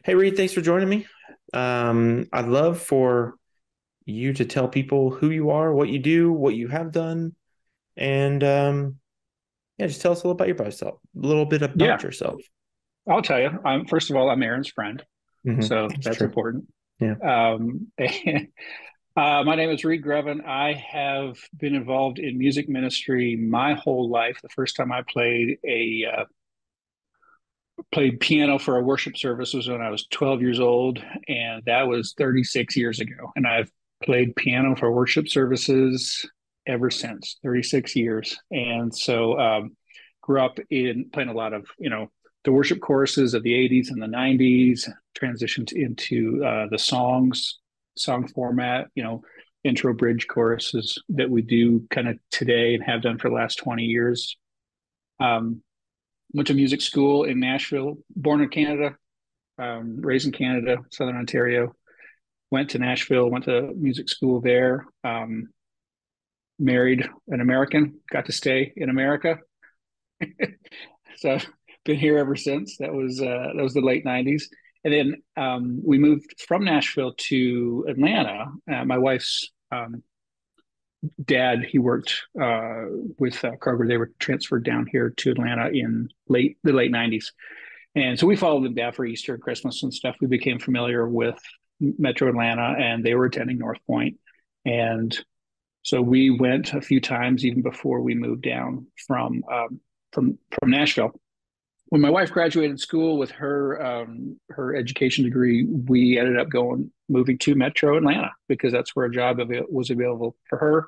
Hey, Reid, thanks for joining me. I'd love for you to tell people who you are, what you do, what you have done, and yeah, just tell us a little bit about Yeah, yourself. I'll tell you. First of all, I'm Aaron's friend, so That's that's true. important. Yeah. And, my name is Reid Grevin. I have been involved in music ministry my whole life. The first time I played piano for a worship service was when I was 12 years old, and that was 36 years ago. And I've played piano for worship services ever since, 36 years. And so, grew up in playing a lot of the worship choruses of the 80s and the 90s. Transitioned into the song format. Intro, bridge, choruses that we do kind of today and have done for the last 20 years. Um, Went to music school in Nashville, born in Canada, raised in Canada, Southern Ontario. Went to Nashville, went to music school there. Married an American, got to stay in America. So been here ever since. That was the late '90s, and then we moved from Nashville to Atlanta. My wife's dad, he worked with Kroger. They were transferred down here to Atlanta in the late '90s. And so we followed them down for Easter, Christmas, and stuff. We became familiar with Metro Atlanta, and they were attending Northpointe. And so we went a few times even before we moved down from Nashville. When my wife graduated school with her education degree, we ended up moving to Metro Atlanta because that's where a job was available for her,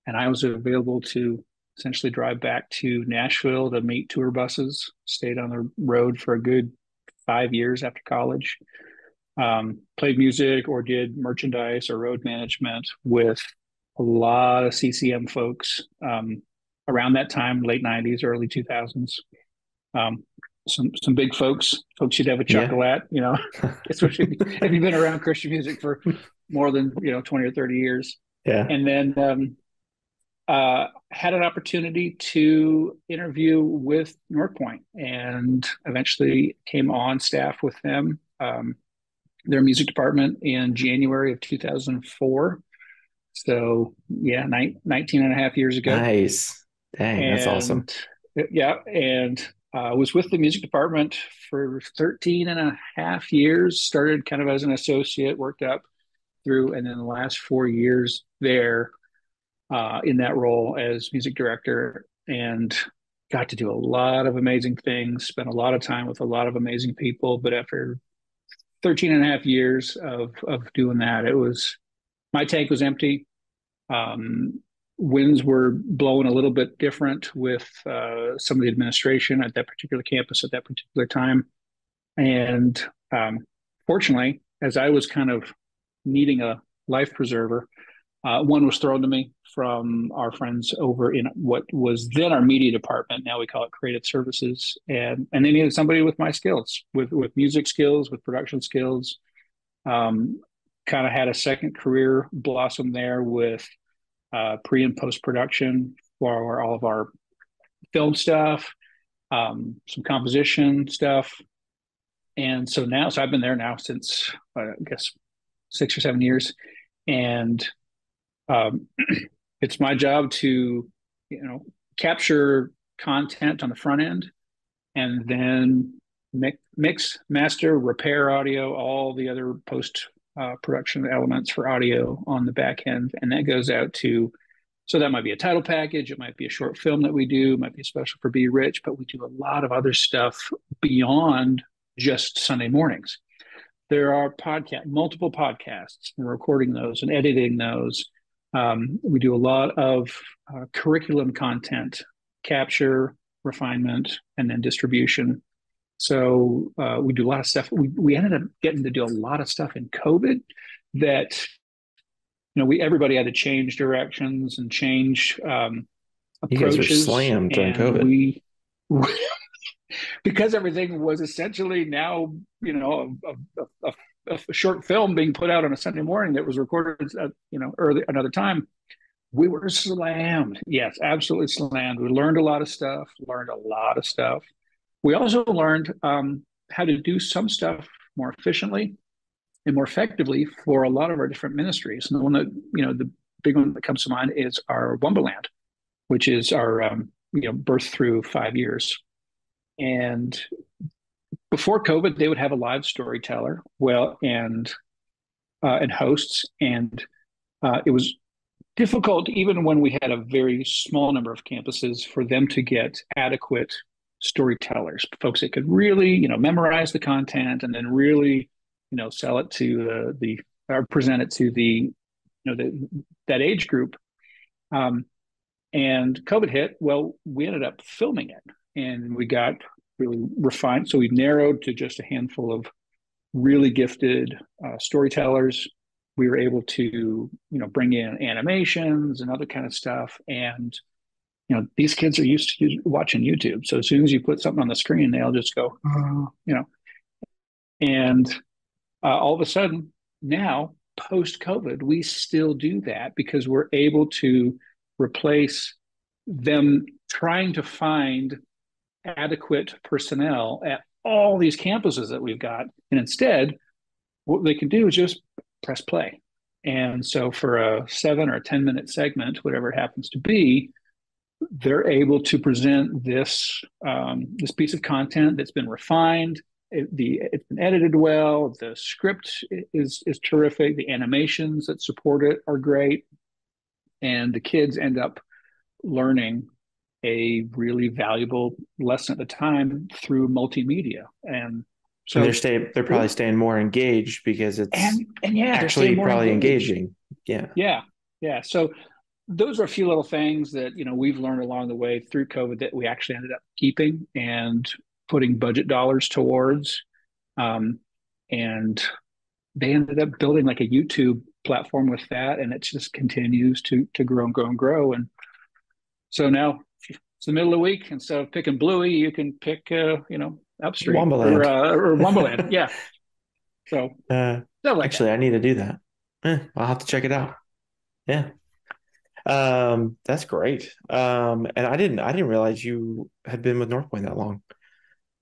and I was available to essentially drive back to Nashville to meet tour buses. Stayed on the road for a good 5 years after college. Played music or did merchandise or road management with a lot of CCM folks around that time, late '90s, early 2000s. Um, some big folks you'd have a Yeah. chuckle at, especially if you've been around Christian music for more than 20 or 30 years. Yeah. And then had an opportunity to interview with Northpointe and eventually came on staff with them, their music department in January of 2004. So, yeah, 19 and a half years ago. Nice. Dang, that's awesome. And yeah, and was with the music department for 13 and a half years, started kind of as an associate, worked up through, and then the last 4 years there in that role as music director, and got to do a lot of amazing things, spent a lot of time with a lot of amazing people. But after 13 and a half years of doing that, my tank was empty. Um, Winds were blowing a little bit different with some of the administration at that particular campus at that particular time. And fortunately, as I was kind of needing a life preserver, one was thrown to me from our friends over in what was then our media department. Now we call it creative services, and they needed somebody with my skills, with music skills, with production skills. Um, Kind of had a second career blossom there with pre and post production for all of our film stuff, some composition stuff, and so I've been there now since I guess 6 or 7 years, and it's my job to capture content on the front end and then mix, master, repair audio, all the other post production elements for audio on the back end, and that goes out to. So that might be a title package, it might be a short film that we do, it might be a special for Be Rich, but we do a lot of other stuff beyond just Sunday mornings. There are multiple podcasts, and recording those and editing those. We do a lot of curriculum content, capture, refinement, and then distribution. So we do a lot of stuff. We ended up getting to do a lot of stuff in COVID that we everybody had to change directions and change You guys were approaches, slammed during and COVID. we because everything was essentially now a short film being put out on a Sunday morning that was recorded early another time. We were slammed. Yes, absolutely slammed. We learned a lot of stuff. We also learned how to do some stuff more efficiently and more effectively for a lot of our different ministries. And the one that, the big one that comes to mind is our Wonderland, which is our, birth through 5 years. And before COVID, they would have a live storyteller, and hosts, and it was difficult, even when we had a very small number of campuses, for them to get adequate storytellers, folks that could really, memorize the content and then really, sell it to the or present it to that age group. And COVID hit. Well, we ended up filming it, and we got really refined. So we narrowed to just a handful of really gifted storytellers. We were able to, bring in animations and other kind of stuff. And, these kids are used to watching YouTube. So as soon as you put something on the screen, they'll just go, oh, and all of a sudden now, post COVID, we still do that because we're able to replace them trying to find adequate personnel at all these campuses that we've got. And instead, what they can do is just press play. And so for a 7 or 10-minute segment, whatever it happens to be, they're able to present this piece of content that's been refined. It's been edited well. The script is terrific. The animations that support it are great, and the kids end up learning a really valuable lesson at the time through multimedia. And so they're probably staying more engaged because it's and yeah, actually probably engaged. engaging. Yeah. Yeah. So those are a few little things that we've learned along the way through COVID that we actually ended up keeping and putting budget dollars towards. And they ended up building like a YouTube platform with that, and it just continues to grow and grow and grow. And so now it's the middle of the week. Instead of picking Bluey, you can pick Upstream or Wumbaland. Yeah. So actually, I need to do that. I'll have to check it out. Yeah. That's great. And I didn't realize you had been with Northpointe that long.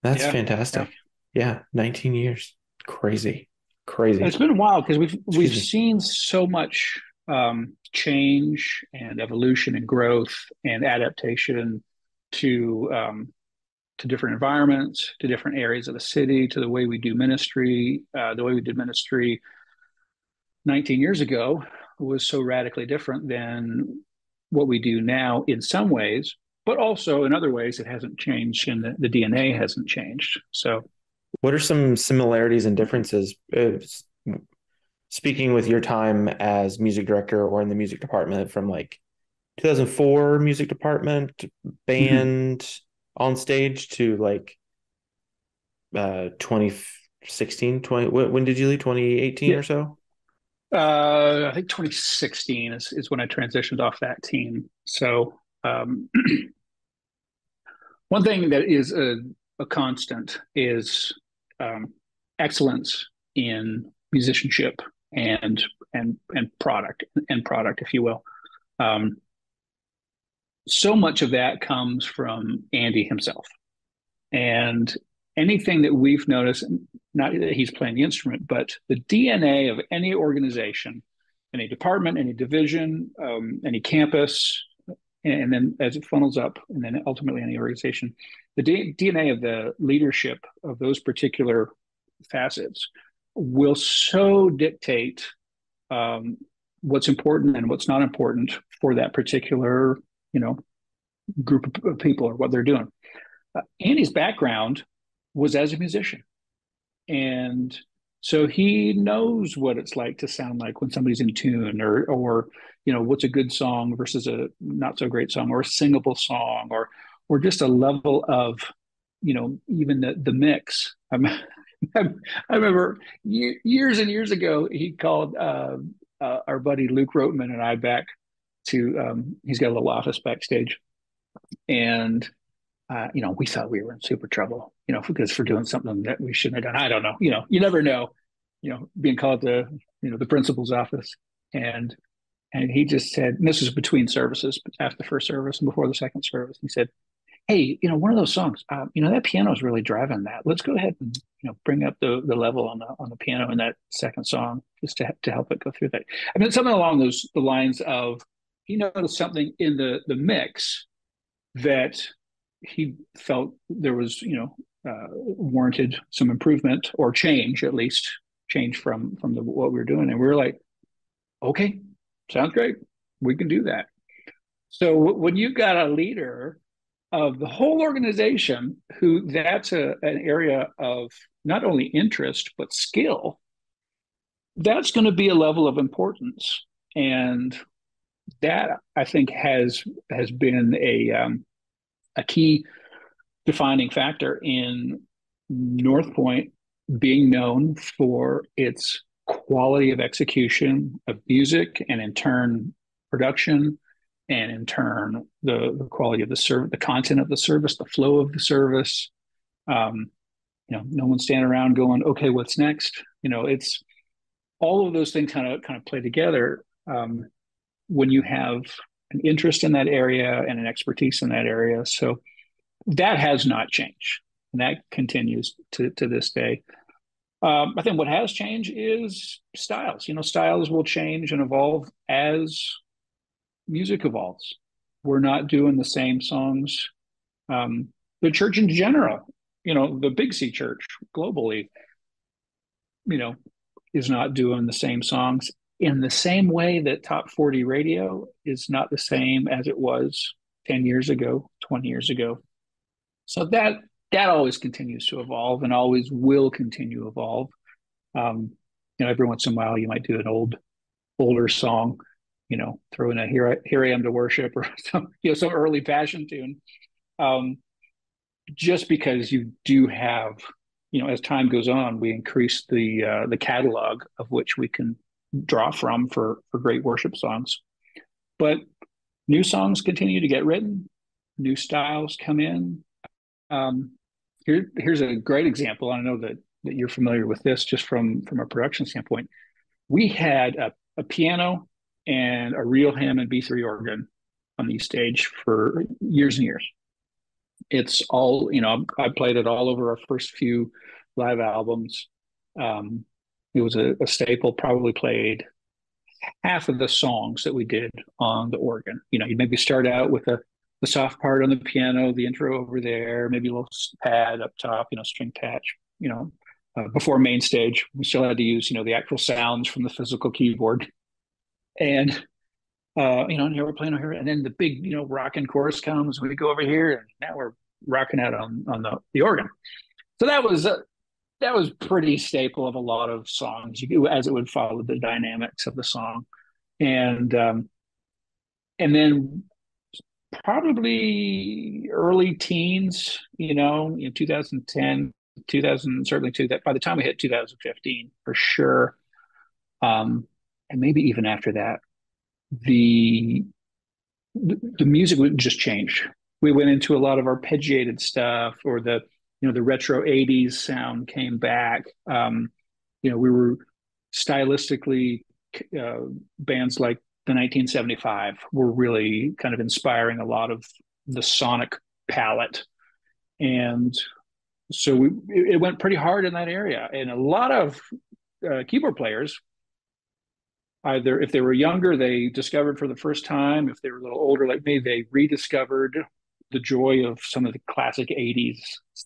That's fantastic. Yeah, 19 years. Crazy. And it's been a while because we've seen so much change and evolution and growth and adaptation to different environments, to different areas of the city, to the way we do ministry. The way we did ministry 19 years ago was so radically different than what we do now in some ways, but also in other ways it hasn't changed, and the DNA hasn't changed. So what are some similarities and differences, speaking with your time as music director or in the music department, from like 2004 music department band on stage to like 2016, when did you leave? 2018 or so? I think 2016 is when I transitioned off that team. So one thing that is a constant is excellence in musicianship and product, if you will. So much of that comes from Andy himself, and anything that we've noticed, not that he's playing the instrument, but the DNA of any organization, any department, any division, any campus, and then as it funnels up, and then ultimately any organization, the DNA of the leadership of those particular facets will so dictate what's important and what's not important for that particular, group of people or what they're doing. Andy's background was as a musician. And so he knows what it's like to sound like when somebody's in tune, or what's a good song versus a not so great song, or a singable song, or just a level of, even the mix. I remember years and years ago, he called our buddy Luke Rotman and I back to, he's got a little office backstage. And we thought we were in super trouble, because for doing something that we shouldn't have done. I don't know. You never know, being called to, the principal's office. And he just said, and this was between services, after the first service and before the second service, he said, hey, one of those songs, that piano is really driving that. Let's go ahead and bring up the level on the piano in that second song just to help it go through that. I mean, something along the lines of he noticed something in the mix that he felt there was warranted some improvement or change, at least change from what we were doing, and we were like, okay, sounds great, we can do that. So when you've got a leader of the whole organization who that's an area of not only interest but skill, that's going to be a level of importance, and that I think has been a key defining factor in Northpointe being known for its quality of execution of music, and in turn production, and in turn the quality of the service, the content of the service, the flow of the service. um, no one's standing around going, okay, what's next? It's all of those things kind of play together when you have an interest in that area and an expertise in that area. So that has not changed, and that continues to this day. I think what has changed is styles. Styles will change and evolve as music evolves. We're not doing the same songs. The church in general, the Big C church globally, you know, is not doing the same songs in the same way that top 40 radio is not the same as it was 10 years ago, 20 years ago. So that always continues to evolve and always will continue to evolve. Um, every once in a while you might do an older song, throw in a here I am to worship, or some early passion tune. Um, just because you do have, as time goes on, we increase the catalog of which we can draw from for great worship songs. But new songs continue to get written, new styles come in. Um, here's a great example. I know that you're familiar with this just from a production standpoint. We had a piano and a real Hammond B3 organ on the stage for years and years. It's all, I played it all over our first few live albums. Um, it was a staple, probably played half of the songs that we did on the organ. You maybe start out with the soft part on the piano, the intro over there, maybe a little pad up top, string patch, before main stage. We still had to use, the actual sounds from the physical keyboard. And, and here we're playing over here. And then the big, rocking chorus comes. We go over here, and now we're rocking out on the organ. So that was pretty staple of a lot of songs, as it would follow the dynamics of the song. And then probably early teens, in 2010, 2000, certainly by the time we hit 2015, for sure. And maybe even after that, the music would just change. We went into a lot of arpeggiated stuff, or the retro 80s sound came back. We were stylistically, bands like the 1975 were really kind of inspiring a lot of the sonic palette. And so it went pretty hard in that area. And a lot of keyboard players, either if they were younger, they discovered for the first time. If they were a little older like me, they rediscovered the joy of some of the classic 80s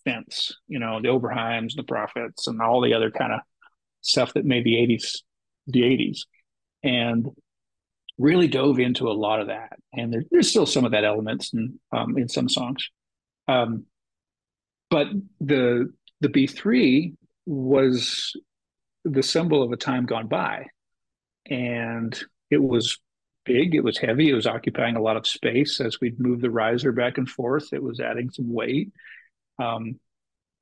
synths, the Oberheims, the Prophets, and all the other kind of stuff that made the 80s. And really dove into a lot of that. And there's still some of that elements in some songs. But the B3 was the symbol of a time gone by. And it was big, it was heavy, it was occupying a lot of space. As we'd move the riser back and forth, it was adding some weight.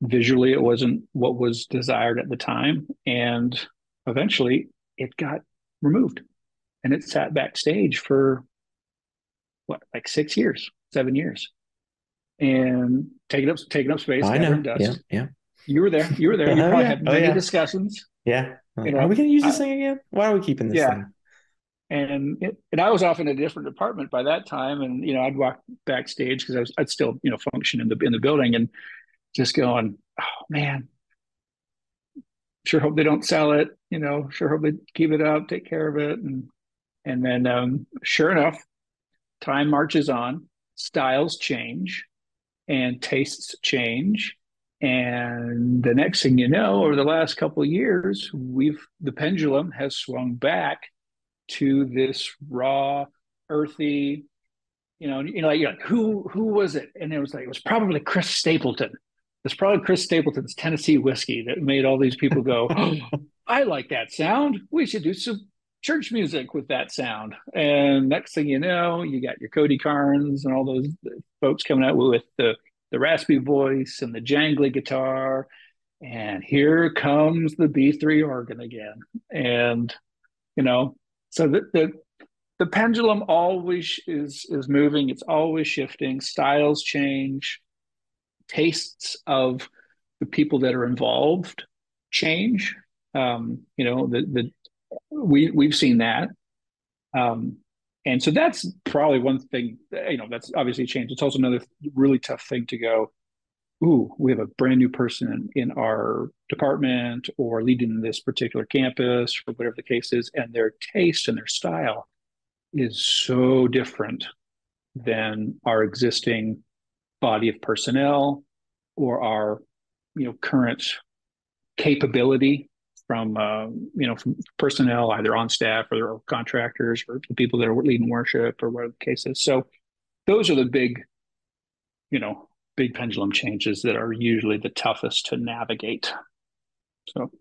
Visually, it wasn't what was desired at the time. And eventually it got removed, and it sat backstage for like 6 years, 7 years, and taking up space, I gathering know. Yeah. dust. Yeah. You were there. You were there. You Oh, probably yeah. had Oh, many yeah. discussions. Yeah. Like, You are we know, going to use this I, thing again? Why are we keeping this yeah, thing? And I was off in a different department by that time, and I'd walk backstage because I'd still function in the building, and just going, oh man, sure hope they don't sell it, sure hope they keep it up, take care of it, and then sure enough, time marches on, styles change, and tastes change. And the next thing you know, over the last couple of years, the pendulum has swung back to this raw, earthy, like who was it? And it was probably Chris Stapleton. It's probably Chris Stapleton's Tennessee whiskey that made all these people go, oh, I like that sound. We should do some church music with that sound. And next thing you know, you got your Cody Carnes and all those folks coming out with the raspy voice and the jangly guitar. And here comes the B3 organ again. And, so the pendulum always is moving. It's always shifting. Styles change. Tastes of the people that are involved change. We've seen that, and so that's probably one thing. That's obviously changed. It's also another really tough thing to go. Ooh, we have a brand new person in our department or leading this particular campus or whatever the case is, and their taste and their style is so different than our existing body of personnel or our current capability from personnel either on staff or contractors or the people that are leading worship or whatever the case is. So those are the big pendulum changes that are usually the toughest to navigate. So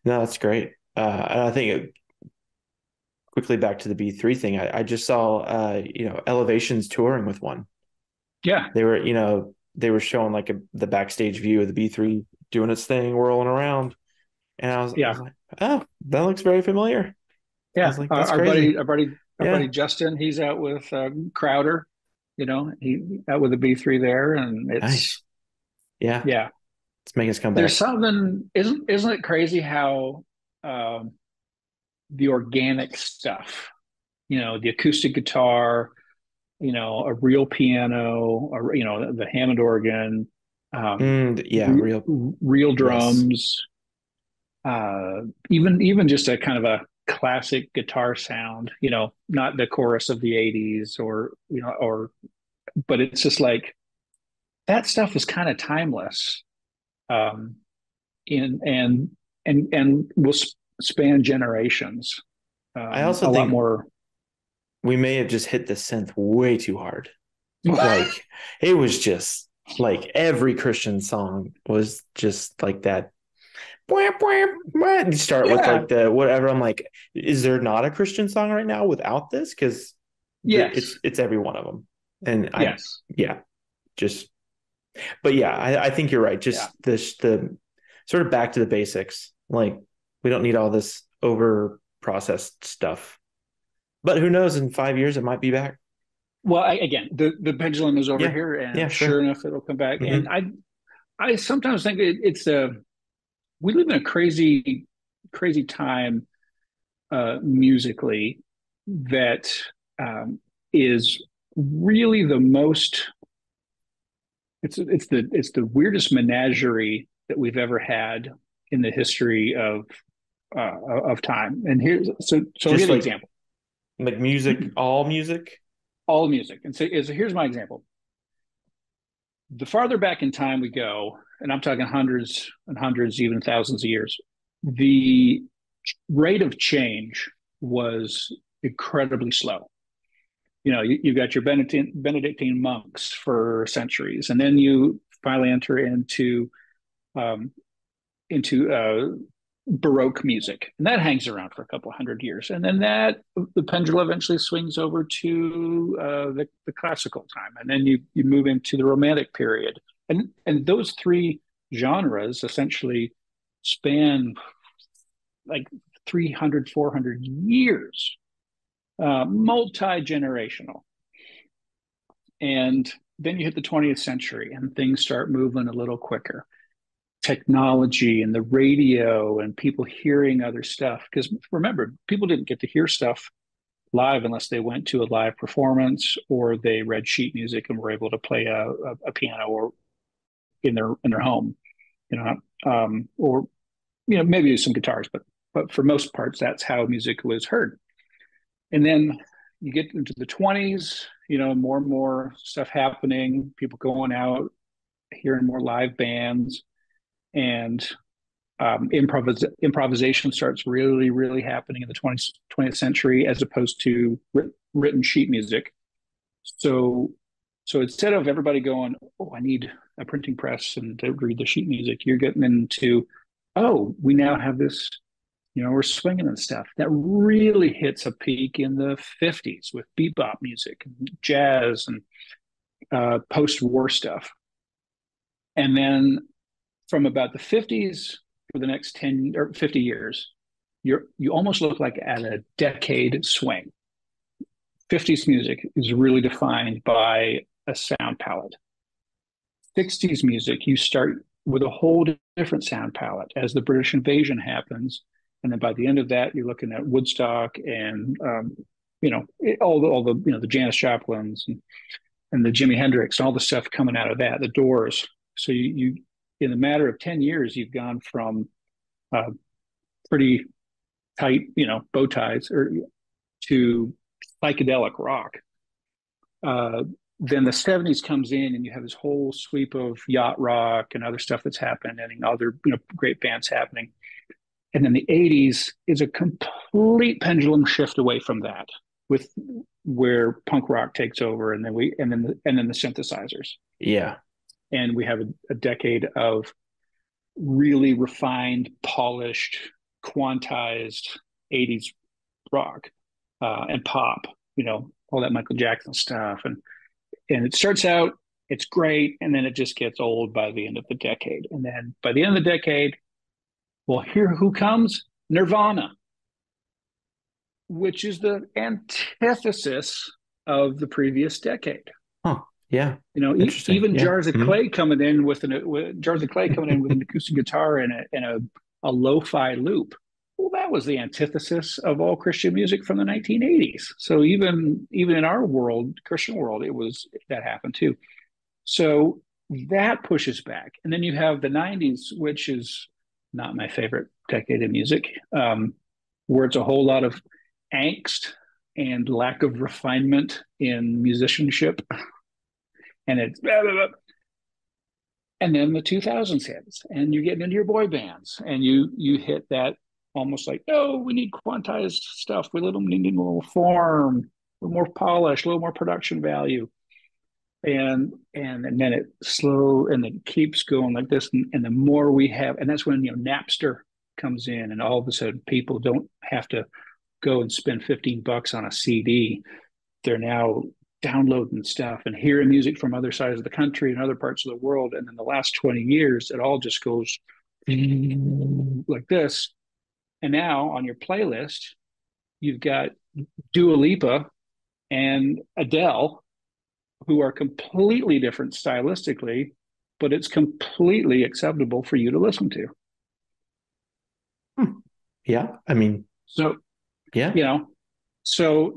No, that's great. And I think quickly back to the B3 thing. I just saw Elevations touring with one. yeah, They were showing like the backstage view of the B3 doing its thing, whirling around. And I yeah, was like, oh, that looks very familiar. I yeah. was like, that's Our buddy, crazy. our buddy Yeah. Justin, he's out with Crowder. He out with the B3 there, and Nice. it's Yeah. yeah. Let's make us come There's back. something isn't it crazy how um, the organic stuff, the acoustic guitar, a real piano, or the Hammond organ, Yeah, real. real Yes. drums, uh, even just a kind of a classic guitar sound, not the chorus of the '80s but it's just like that stuff is kind of timeless, um, in and will span generations, I also a lot think more. we may have just hit the synth way too hard. Like it was just like every Christian song was just like that. You start with Yeah. like the whatever. I'm like, is there not a Christian song right now without this? Because Yes. it's every one of them. And Yes. yeah, just, but yeah, I think you're right. Yeah. Just the sort of back to the basics. Like we don't need all this over processed stuff. But who knows? In 5 years, it might be back. Well, again, the pendulum is over Yeah, here, yeah, and sure sure. enough, it'll come back. And Hmm. I sometimes think it's a we live in a crazy time musically that um, is really the most. It's the weirdest menagerie that we've ever had in the history of time. And here's so I'll Just give you an example. like music, all music. All music, and so here's my example. The farther back in time we go, and I'm talking hundreds and hundreds, even thousands of years, the rate of change was incredibly slow. You've got your Benedictine monks for centuries, and then you finally enter um, into Baroque music, and that hangs around for a couple hundred years, and then the pendulum eventually swings over to the classical time, and then you move into the Romantic period, and those three genres essentially span like 300, 400 years, multi-generational. And then you hit the 20th century and things start moving a little quicker. Technology and the radio and people hearing other stuff. Because remember, people didn't get to hear stuff live unless they went to a live performance or they read sheet music and were able to play a piano or in their home, you know, or maybe some guitars, but for most parts, that's how music was heard. And then you get into the 20s, more and more stuff happening, people going out, hearing more live bands, and improvisation starts really, really happening in the 20th century as opposed to written sheet music. So, so instead of everybody going, "Oh, I need a printing press and to read the sheet music," you're getting into, "Oh, we now have this. We're swinging and stuff." That really hits a peak in the 50s with bebop music, jazz, and post-war stuff. And then from about the 50s for the next 10 or 50 years, you almost look like at a decade swing. 50s music is really defined by a sound palette. 60s music, you start with a whole different sound palette as the British invasion happens. And then by the end of that, you're looking at Woodstock and, the Janis Joplins and the Jimi Hendrix and all the stuff coming out of that, the Doors. So you in a matter of 10 years, you've gone from pretty tight, bow ties to psychedelic rock. Then the 70s comes in and you have this whole sweep of yacht rock and other stuff that's happening and other great bands happening. And then the 80s is a complete pendulum shift away from that, with where punk rock takes over, and then the synthesizers. Yeah. And we have a decade of really refined, polished, quantized 80s rock and pop, all that Michael Jackson stuff. And it starts out, it's great, and then it just gets old by the end of the decade. And then by the end of the decade, well, here who comes? Nirvana, which is the antithesis of the previous decade. Huh. Yeah. Interesting. Even Yeah. Jars of Clay coming in with an acoustic guitar and a lo-fi loop. Well, that was the antithesis of all Christian music from the 1980s. So even in our world, Christian world, that happened too. So that pushes back, and then you have the 90s, which is not my favorite decade of music, where it's a whole lot of angst and lack of refinement in musicianship, and it's blah, blah, blah. And then the 2000s hits, and you're getting into your boy bands, and you hit that almost like, oh, we need quantized stuff. We need a little form, a little more polish, a little more production value. And then it slow and it keeps going like this. And the more we have, and that's when, Napster comes in, and all of a sudden people don't have to go and spend $15 on a CD. They're now downloading stuff and hearing music from other sides of the country and other parts of the world. And then the last 20 years, it all just goes like this. And now on your playlist, you've got Dua Lipa and Adele, who are completely different stylistically, but it's completely acceptable for you to listen to. Yeah. I mean, So, yeah. So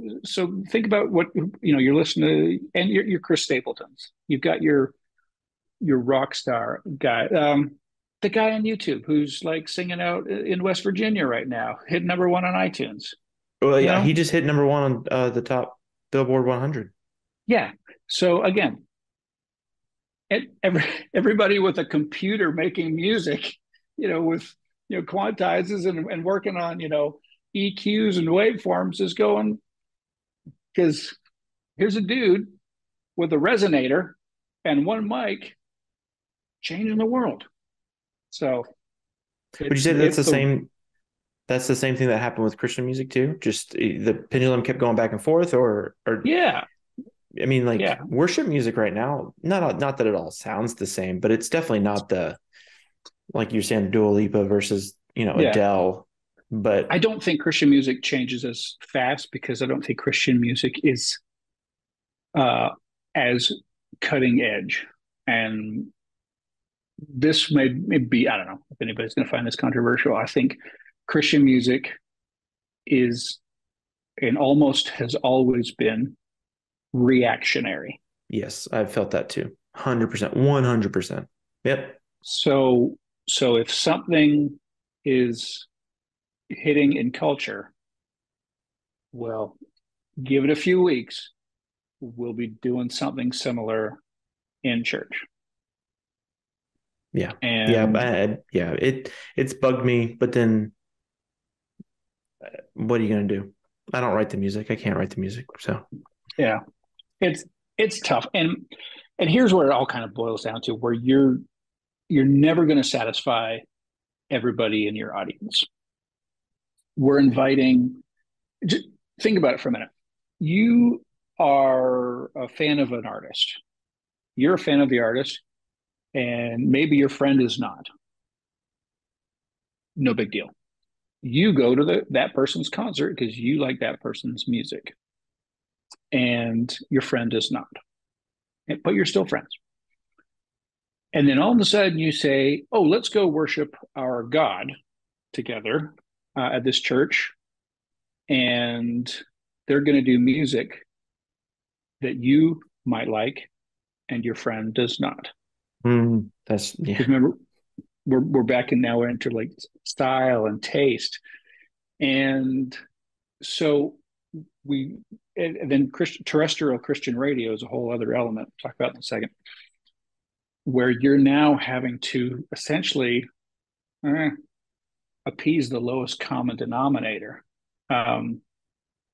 think about what you're listening to, and your Chris Stapletons. You've got your rock star guy, the guy on YouTube who's like singing out in West Virginia right now, hit number one on iTunes. Well, You yeah, know, he just hit number one on the top Billboard 100. yeah. So again, everybody with a computer making music, with quantizes and working on EQs and waveforms is going, because here's a dude with a resonator and one mic changing the world. So Would you it's say that's it's the the same? That's the same thing that happened with Christian music too. Just the pendulum kept going back and forth, or yeah, I mean, like yeah, worship music right now. Not that it all sounds the same, but it's definitely not the, like you're saying, Dua Lipa versus yeah. Adele. But I don't think Christian music changes as fast because I don't think Christian music is uh, as cutting edge. And this may be, I don't know if anybody's going to find this controversial. I think Christian music is and almost has always been reactionary. Yes, I've felt that too. 100%, 100%. Yep. So, so if something is hitting in culture, well, give it a few weeks, we'll be doing something similar in church. Yeah. Yeah, And yeah, it's bugged me, but then what are you gonna do? I don't write the music. I can't write the music. So, yeah, it's it's tough. And here's where it all kind of boils down to, where you're never going to satisfy everybody in your audience. We're inviting, just think about it for a minute. You are a fan of an artist. You're a fan of the artist, and maybe your friend is not. No big deal. You go to that person's concert because you like that person's music, and your friend is not, but you're still friends. And then all of a sudden you say, "Oh, let's go worship our God together at this church," and they're going to do music that you might like and your friend does not. that's yeah. Because remember, we're back in now, we're into like style and taste. And so we, and then terrestrial Christian radio is a whole other element. We'll talk about in a second, where you're now having to essentially eh, appease the lowest common denominator. Um,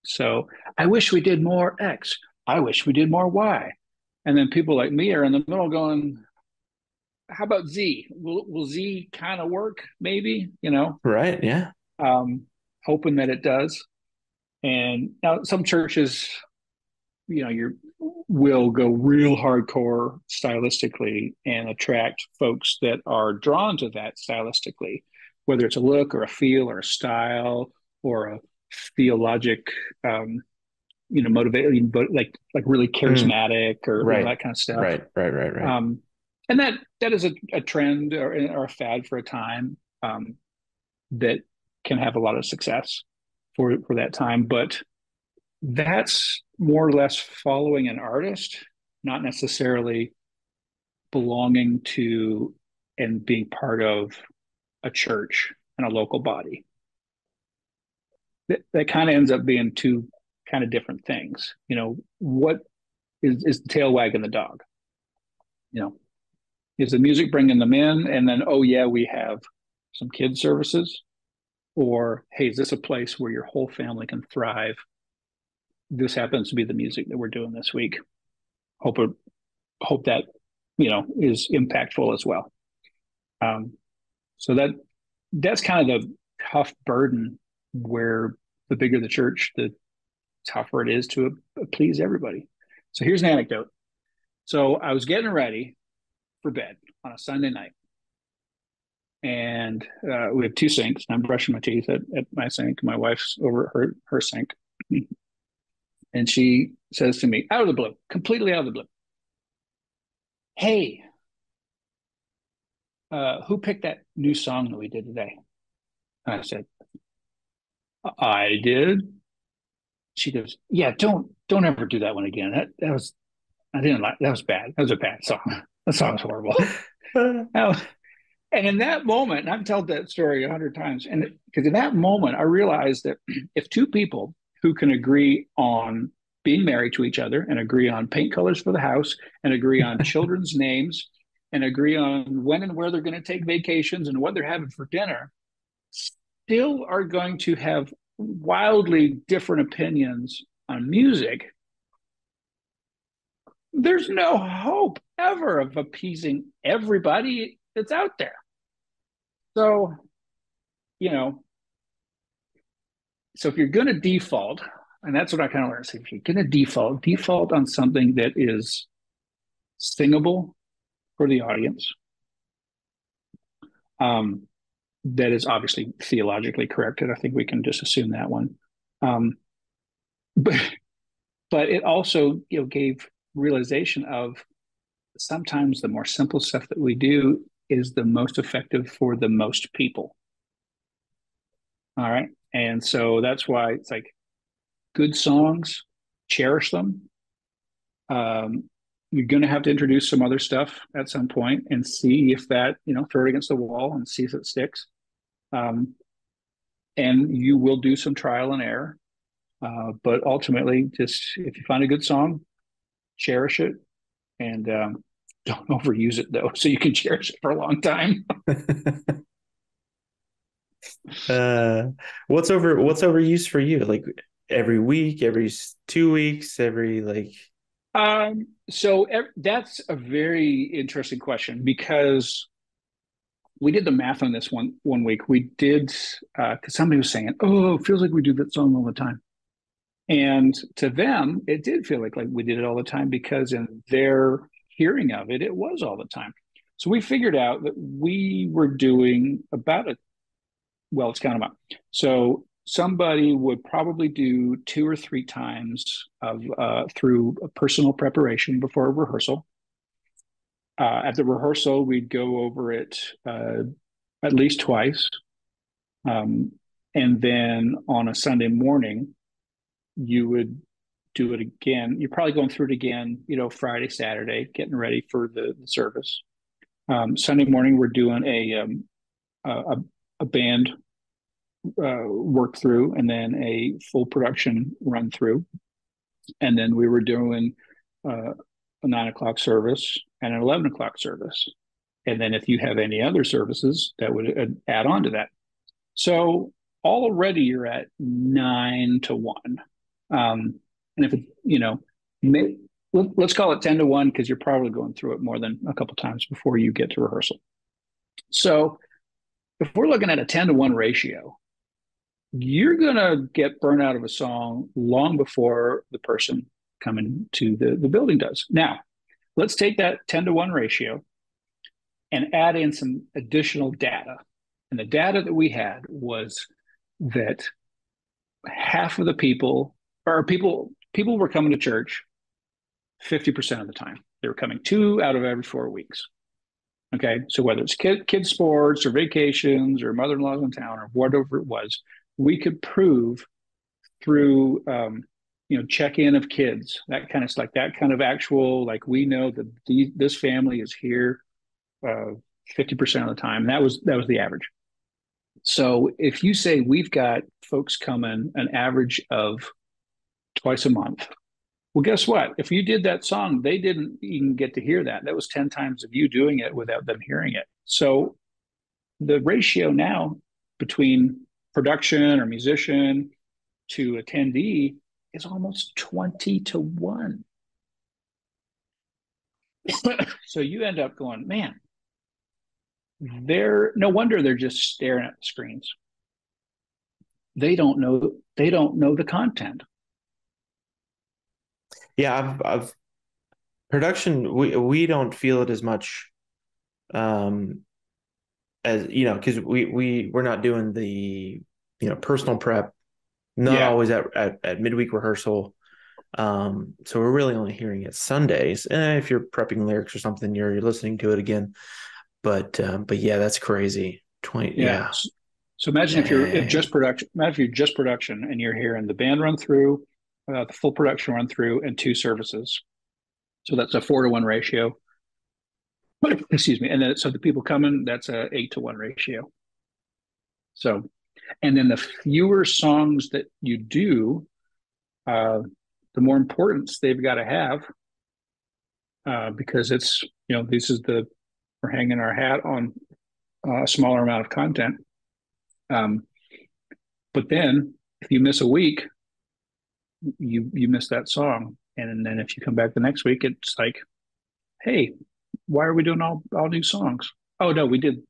so I wish we did more X. I wish we did more Y. And then people like me are in the middle going, how about Z? Will Z kind of work? Maybe, Right, yeah. um, hoping that it does. And now some churches, you will go real hardcore stylistically and attract folks that are drawn to that stylistically, whether it's a look or a feel or a style or a theologic, motivating, but like really Mm, charismatic or right, that kind of stuff. right, right, right, right. Um, and that is a trend or a fad for a time, that can have a lot of success for that time, but that's more or less following an artist, not necessarily belonging to and being part of a church and a local body. That kind of ends up being two kind of different things. What is the tail wagging the dog? You know, is the music bringing them in, and then, oh yeah, we have some kid services, or hey, is this a place where your whole family can thrive? This happens to be the music that we're doing this week. Hope it, hope that is impactful as well. Um, so that's kind of the tough burden, where the bigger the church, the tougher it is to please everybody. So here's an anecdote. So I was getting ready for bed on a Sunday night, and we have two sinks. And I'm brushing my teeth at my sink. My wife's over at her sink, and she says to me, out of the blue, completely out of the blue, "Hey, who picked that new song that we did today?" And I said, "I did." She goes, "Yeah, don't ever do that one again. That was, I didn't like, that was bad. That was a bad song. That song was horrible." Now, and in that moment, and I've told that story 100 times, and because in that moment, I realized that if two people who can agree on being married to each other and agree on paint colors for the house and agree on children's names and agree on when and where they're going to take vacations and what they're having for dinner, still are going to have wildly different opinions on music, there's no hope ever of appeasing everybody that's out there. So, you know, so if you're going to default, and that's what I kind of learned. So if you're going to default on something that is singable for the audience, um, that is obviously theologically corrected. I think we can just assume that one. Um, but but it also gave realization of sometimes the more simple stuff that we do is the most effective for the most people. All right. And so that's why it's like good songs, cherish them. Um, you're going to have to introduce some other stuff at some point and see if that, throw it against the wall and see if it sticks. Um, and you will do some trial and error. But ultimately, just if you find a good song, cherish it and don't overuse it though, so you can cherish it for a long time. uh, what's overuse for you? Like every week, every 2 weeks, every like. So that's a very interesting question because we did the math on this one week. We did because somebody was saying, "Oh, it feels like we do that song all the time," and to them, it did feel like we did it all the time because in their hearing of it, it was all the time. So we figured out that we were doing about a well, let's count them up. So somebody would probably do 2 or 3 times of through a personal preparation before a rehearsal. At the rehearsal, we'd go over it at least twice, um, and then on a Sunday morning, you would do it again. You're probably going through it again, Friday, Saturday, getting ready for the service. Sunday morning, we're doing a band work through and then a full production run through. And then we were doing a 9 o'clock service and an 11 o'clock service. And then if you have any other services, that would add on to that. So already you're at 9 to 1. And if it, let's call it 10 to 1 because you're probably going through it more than a couple times before you get to rehearsal. So if we're looking at a 10 to 1 ratio, you're going to get burned out of a song long before the person coming to the building does. Now, let's take that 10 to 1 ratio and add in some additional data. And the data that we had was that half of the people, or people were coming to church 50% of the time. They were coming 2 out of every 4 weeks. Okay. So whether it's kid sports or vacations or mother-in-law's in town or whatever it was, we could prove through check-in of kids, that kind of like that kind of actual, like we know that this family is here 50% of the time. And that was the average. So if you say we've got folks coming an average of twice a month, well, guess what? If you did that song, they didn't even get to hear that. That was 10 times of you doing it without them hearing it. So the ratio now between production or musician to attendee is almost 20 to 1. So you end up going, man, no wonder they're just staring at the screens. They don't know the content. Yeah, I've production. We don't feel it as much, as because we're not doing the personal prep, not Yeah. always at midweek rehearsal. So we're really only hearing it Sundays. And if you're prepping lyrics or something, you're listening to it again. But yeah, that's crazy. 20, Yeah. yeah. So imagine if you're if Dang. just production. Imagine if you're just production and you're hearing the band run through, the full production run through, and 2 services. So that's a 4 to 1 ratio. Excuse me. And then so the people coming, that's a 8 to 1 ratio. So, and then the fewer songs that you do, uh, the more importance they've got to have, because it's this is we're hanging our hat on a smaller amount of content. Um, but then if you miss a week, you miss that song, and then if you come back the next week, it's like, hey, why are we doing all new songs? Oh no, we did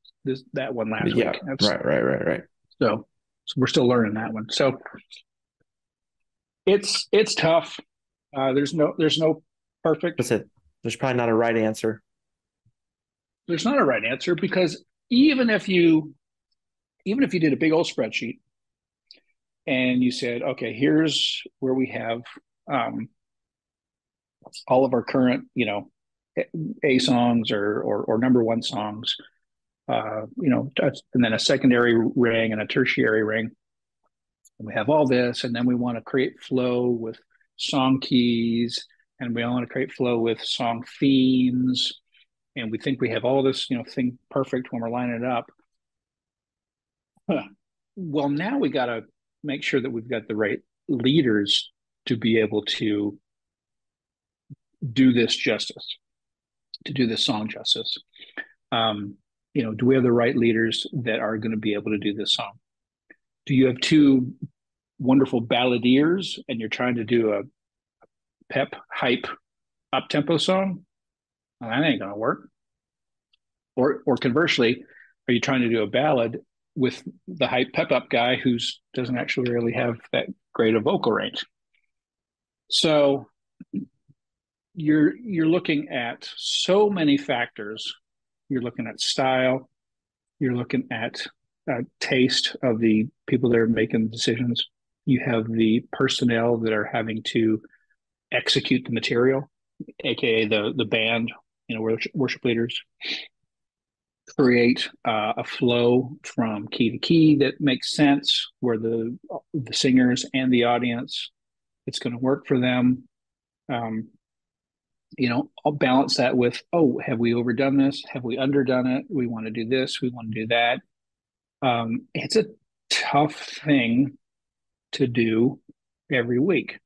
that one last Yeah. week. That's Right. so we're still learning that one. So it's tough. There's no perfect. That's it. There's probably not a right answer. There's not a right answer because even if you did a big old spreadsheet and you said, okay, here's where we have um, all of our current, A songs or number one songs, and then a secondary ring and a tertiary ring. And we have all this, and then we want to create flow with song keys, and we want to create flow with song themes, and we think we have all this, thing perfect when we're lining it up. Huh. Well, now we got to make sure that we've got the right leaders to be able to do this justice, to do this song justice. Um, do we have the right leaders that are going to be able to do this song? Do you have two wonderful balladeers and you're trying to do a pep, hype, up tempo song? Well, that ain't going to work. Or conversely, are you trying to do a ballad with the hype pep up guy who doesn't actually really have that great a vocal range? So you're looking at so many factors. You're looking at style. You're looking at taste of the people that are making decisions. You have the personnel that are having to execute the material, aka the band, worship leaders. Create a flow from key to key that makes sense, where the singers and the audience, it's going to work for them. Um, I'll balance that with, oh, have we overdone this? Have we underdone it? We want to do this. We want to do that. It's a tough thing to do every week.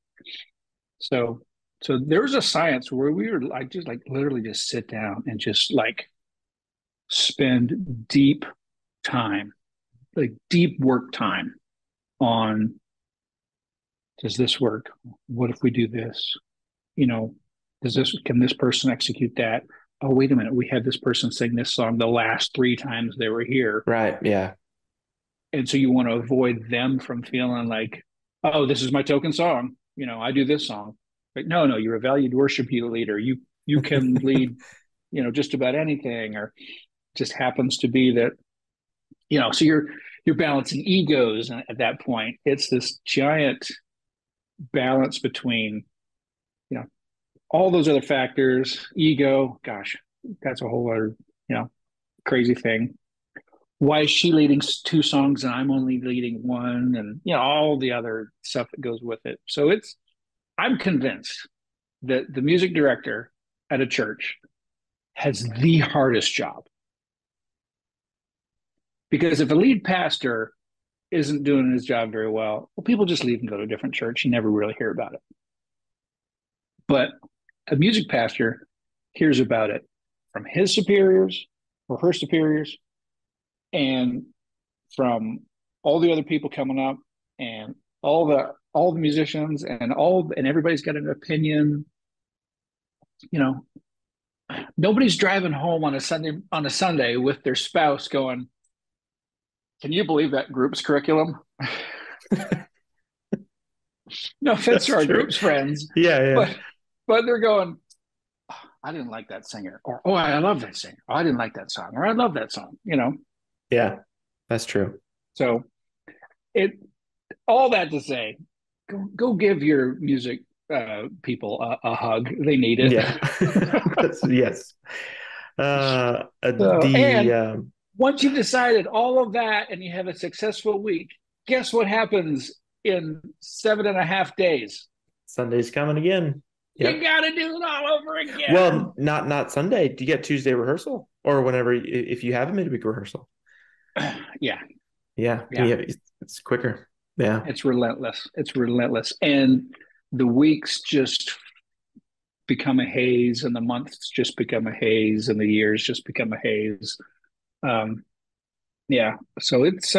So there was a science where we were like, just like literally just sit down and just like spend deep time, like deep work time on, does this work? What if we do this? You know, can this person execute that? Oh, wait a minute. We had this person sing this song the last three times they were here. Right. Yeah. And so you want to avoid them from feeling like, oh, this is my token song. I do this song. But no, you're a valued worship leader. You can lead, just about anything, or just happens to be that, so you're balancing egos, and at that point it's this giant balance between, you know, all those other factors. Ego, gosh, that's a whole other, crazy thing. Why is she leading two songs and I'm only leading one? And all the other stuff that goes with it. So I'm convinced that the music director at a church has the hardest job, because if a lead pastor isn't doing his job very well, people just leave and go to a different church. You never really hear about it. But a music pastor hears about it from his superiors or her superiors, and from all the other people coming up, and all the musicians, and everybody's got an opinion. Nobody's driving home on a Sunday with their spouse going, "Can you believe that group's curriculum?" No offense That's to our true. group's friends, Yeah. Yeah. but they're going, "Oh, I didn't like that singer," or, "Oh, I love that singer," or, "I didn't like that song," or, "I love that song." Yeah. That's true. So it all that to say, go give your music people a hug. They need it. Yeah. Yes. So, The and once you've decided all of that and you have a successful week, guess what happens in 7.5 days? Sunday's coming again. You Yep. got to do it all over Well, again. not Sunday. Do you get Tuesday rehearsal or whenever if you have a midweek rehearsal? Yeah, Yeah. yeah. It's quicker. Yeah. It's relentless. It's relentless. And the weeks just become a haze, and the months just become a haze, and the years just become a haze. Um, yeah. So it's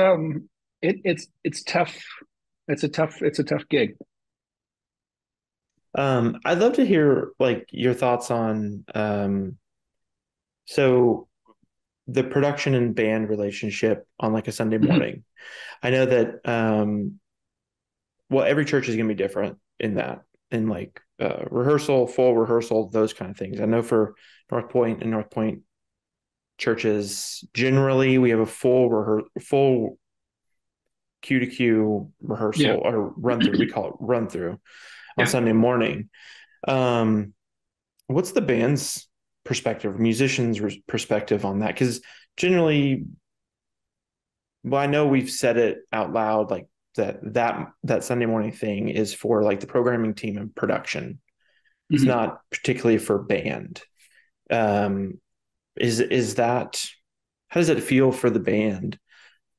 tough. It's a tough gig. I'd love to hear like your thoughts on so the production and band relationship on like a Sunday Mm-hmm. morning. I know that well, every church is going to be different in that, in like rehearsal, full rehearsal, those kind of things. I know for Northpointe and Northpointe churches, generally we have a full Q to Q rehearsal Yeah. or run through. We call it run through on Yeah. Sunday morning. Um, what's the band's perspective, musicians' perspective on that? Because generally, well, I know we've said it out loud, like that Sunday morning thing is for like the programming team and production. It's Mhm. not particularly for band. Um, is that how does it feel for the band?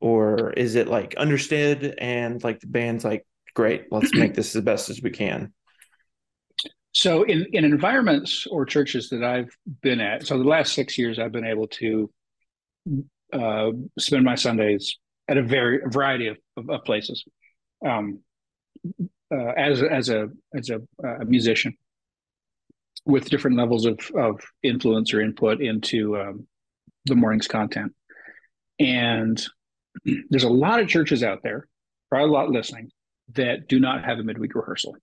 Or is it like understood and like the band's like, great, let's make this as best as we can? So in environments or churches that I've been at, so the last 6 years I've been able to uh, spend my Sundays at a variety of places, um, as a musician with different levels of influence or input into the morning's content. And there's a lot of churches out there, probably a lot listening, that do not have a midweek rehearsal.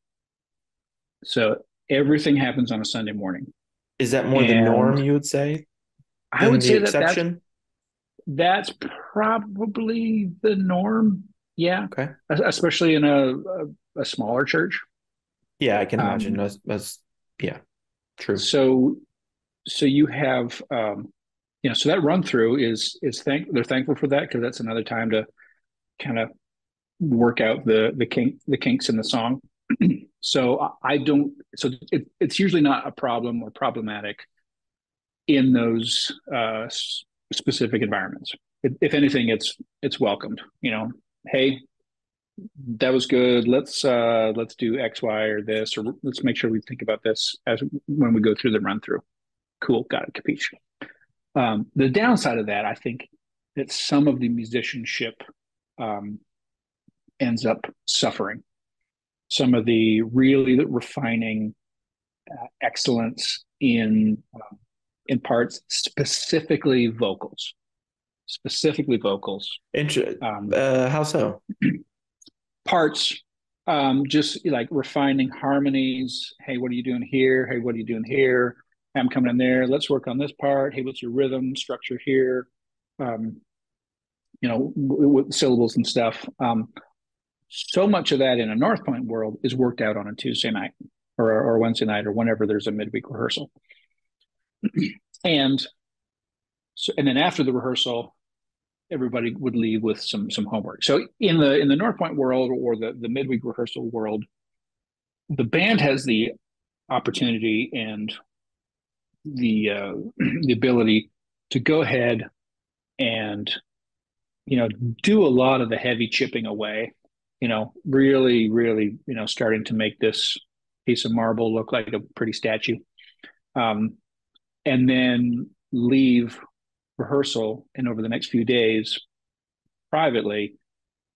So everything happens on a Sunday morning. Is that more the norm, And you would say, I than would the say that that's exception? that's probably the norm. Yeah, Okay. especially in a smaller church. Yeah, I can imagine. Um, Yeah, true. so so you have so that run through is they're thankful for that because that's another time to kind of work out the kinks in the song. So I don't. So it's usually not a problem or problematic in those specific environments. If anything, it's welcomed. Hey, that was good. Let's do X, Y, or this, or let's make sure we think about this as when we go through the run through. Cool, got it, capiche. The downside of that, I think, that some of the musicianship um, ends up suffering. Some of the really refining excellence in parts, specifically vocals. Inter- Um, how so? Parts, just like refining harmonies. Hey, what are you doing here? Hey, what are you doing here? Hey, I'm coming in there. Let's work on this part. Hey, what's your rhythm structure here? Um, with syllables and stuff. So much of that in a Northpointe world is worked out on a Tuesday night or Wednesday night or whenever there's a midweek rehearsal. And and then after the rehearsal, everybody would leave with some homework. So in the Northpointe world or the midweek rehearsal world, the band has the opportunity and the the ability to go ahead and do a lot of the heavy chipping away. Really, starting to make this piece of marble look like a pretty statue, um, and then leave rehearsal and over the next few days privately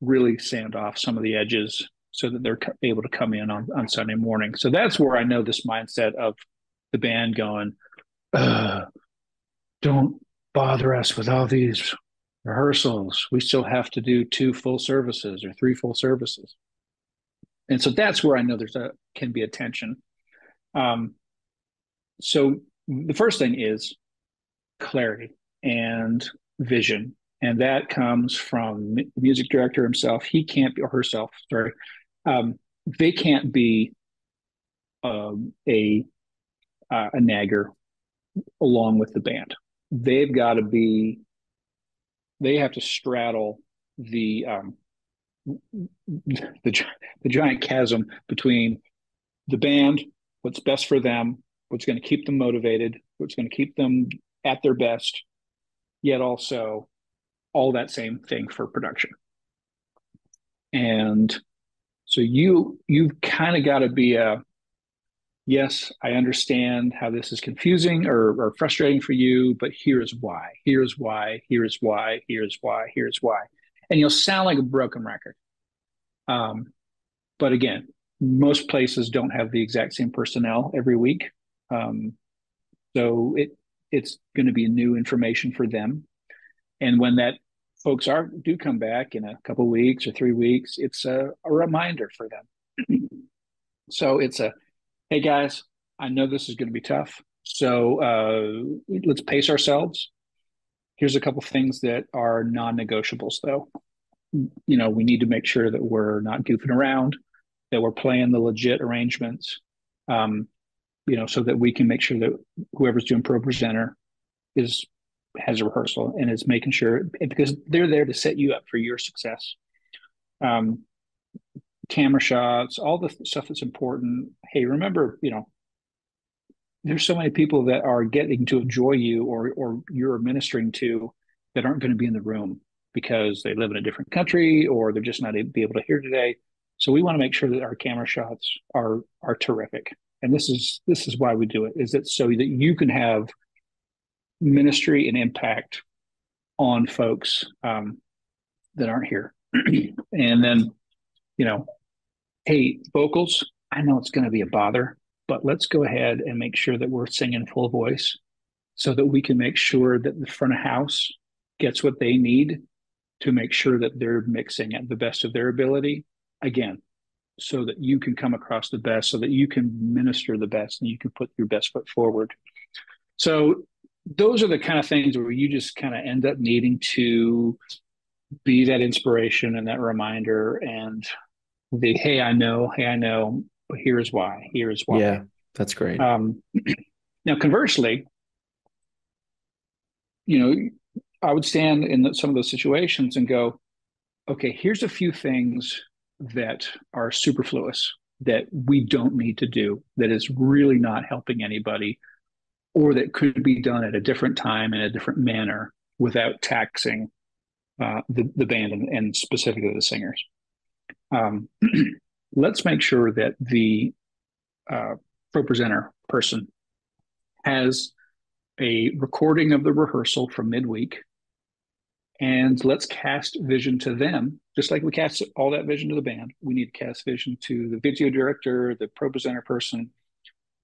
really sand off some of the edges so that they're able to come in on Sunday morning. So that's where I know this mindset of the band going, don't bother us with all these rehearsals. We still have to do 2 full services or 3 full services. And so that's where I know can be a tension. Um, so the first thing is clarity and vision. And that comes from the music director himself. He can't be, or herself, sorry. They can't be um, a a nagger along with the band. They've got to be. They have to straddle the the giant chasm between the band, what's best for them, what's going to keep them motivated, what's going to keep them at their best, yet also all that same thing for production. And so you've kind of got to be a yes, I understand how this is confusing or frustrating for you, but here's why. Here's why. Here's why. Here's why. Here's why. And you'll sound like a broken record. Um, but again, most places don't have the exact same personnel every week. Um, so it's going to be new information for them. And when that folks do come back in a couple of weeks or 3 weeks, it's a reminder for them. So it's a hey guys, I know this is going to be tough. So let's pace ourselves. Here's a couple of things that are non-negotiables, though. We need to make sure that we're not goofing around, that we're playing the legit arrangements, um, so that we can make sure that whoever's doing pro presenter is has a rehearsal and is making sure because they're there to set you up for your success. Um, camera shots, all the stuff that's important. Hey, remember, there's so many people that are getting to enjoy you or you're ministering to that aren't going to be in the room because they live in a different country or they're just not be able to hear today. So we want to make sure that our camera shots are terrific. And this is why we do it, is that so that you can have ministry and impact on folks that aren't here. And then, you know, hey, vocals, I know it's going to be a bother, but let's go ahead and make sure that we're singing full voice so that we can make sure that the front of house gets what they need to make sure that they're mixing at the best of their ability. Again, so that you can come across the best, so that you can minister the best and you can put your best foot forward. So those are the kind of things where you just kind of end up needing to be that inspiration and that reminder and the hey, I know, but here's why. Here's why. Yeah, that's great. Um, Now, conversely, you know, I would stand in some of those situations and go, okay, here's a few things that are superfluous that we don't need to do, that is really not helping anybody, or that could be done at a different time in a different manner without taxing the band and specifically the singers. Um, let's make sure that the pro presenter person has a recording of the rehearsal from midweek, and let's cast vision to them, just like we cast all that vision to the band. We need to cast vision to the video director, the pro presenter person,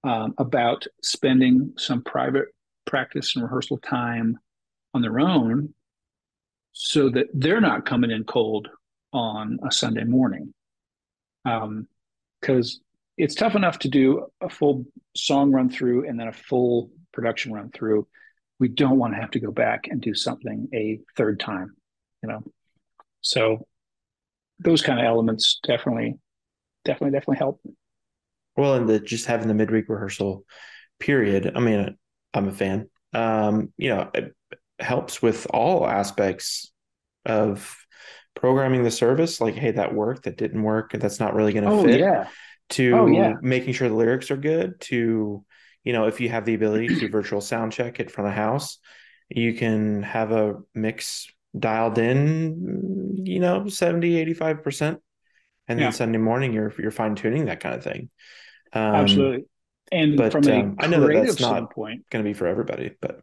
about spending some private practice and rehearsal time on their own so that they're not coming in cold on a Sunday morning. Because it's tough enough to do a full song run through and then a full production run through. We don't want to have to go back and do something a third time, you know. So those kind of elements definitely help. Well, and just having the midweek rehearsal period, I mean, I'm a fan. It helps with all aspects of programming the service. Like, hey, that worked, that didn't work, that's not really going to Oh fit. yeah. Oh yeah. To making sure the lyrics are good. To, if you have the ability to virtual sound check it from the house, you can have a mix dialed in, 70, 85%. And then Yeah. Sunday morning, you're fine tuning that kind of thing. Um, Absolutely. And but from a I know that creative that's not standpoint, going to be for everybody. But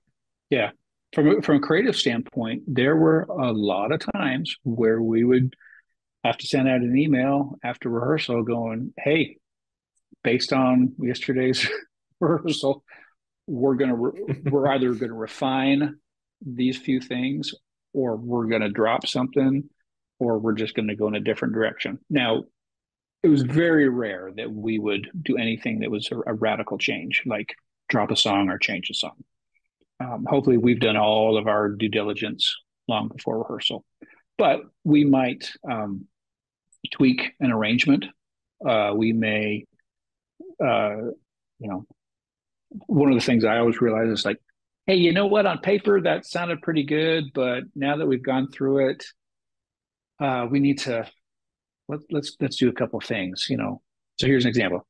yeah, from a creative standpoint, there were a lot of times where we would have to send out an email after rehearsal going, "Hey, based on yesterday's rehearsal, we're either gonna refine these few things, or we're gonna drop something, or we're just gonna go in a different direction." Now, it was very rare that we would do anything that was a radical change, like drop a song or change a song. Hopefully, we've done all of our due diligence long before rehearsal, but we might tweak an arrangement. We may, uh, you know, one of the things I always realize is like, hey, you know what? On paper, that sounded pretty good, but now that we've gone through it, we need to let's do a couple of things. So here's an example.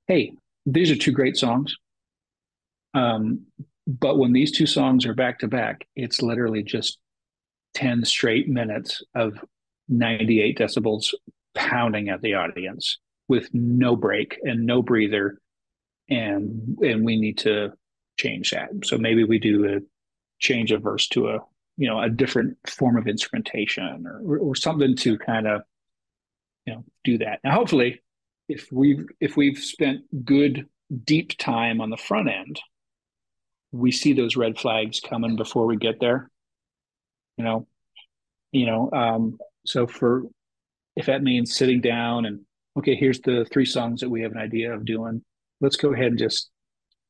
Hey, these are two great songs. Um, but when these two songs are back to back, it's literally just 10 straight minutes of 98 decibels pounding at the audience with no break and no breather. And we need to change that. So maybe we do a change a verse to a different form of instrumentation or something to kind of, do that. Now, hopefully, if we've spent good deep time on the front end, we see those red flags coming before we get there. You know, so for if that means sitting down and okay, here's the three songs that we have an idea of doing. Let's go ahead and just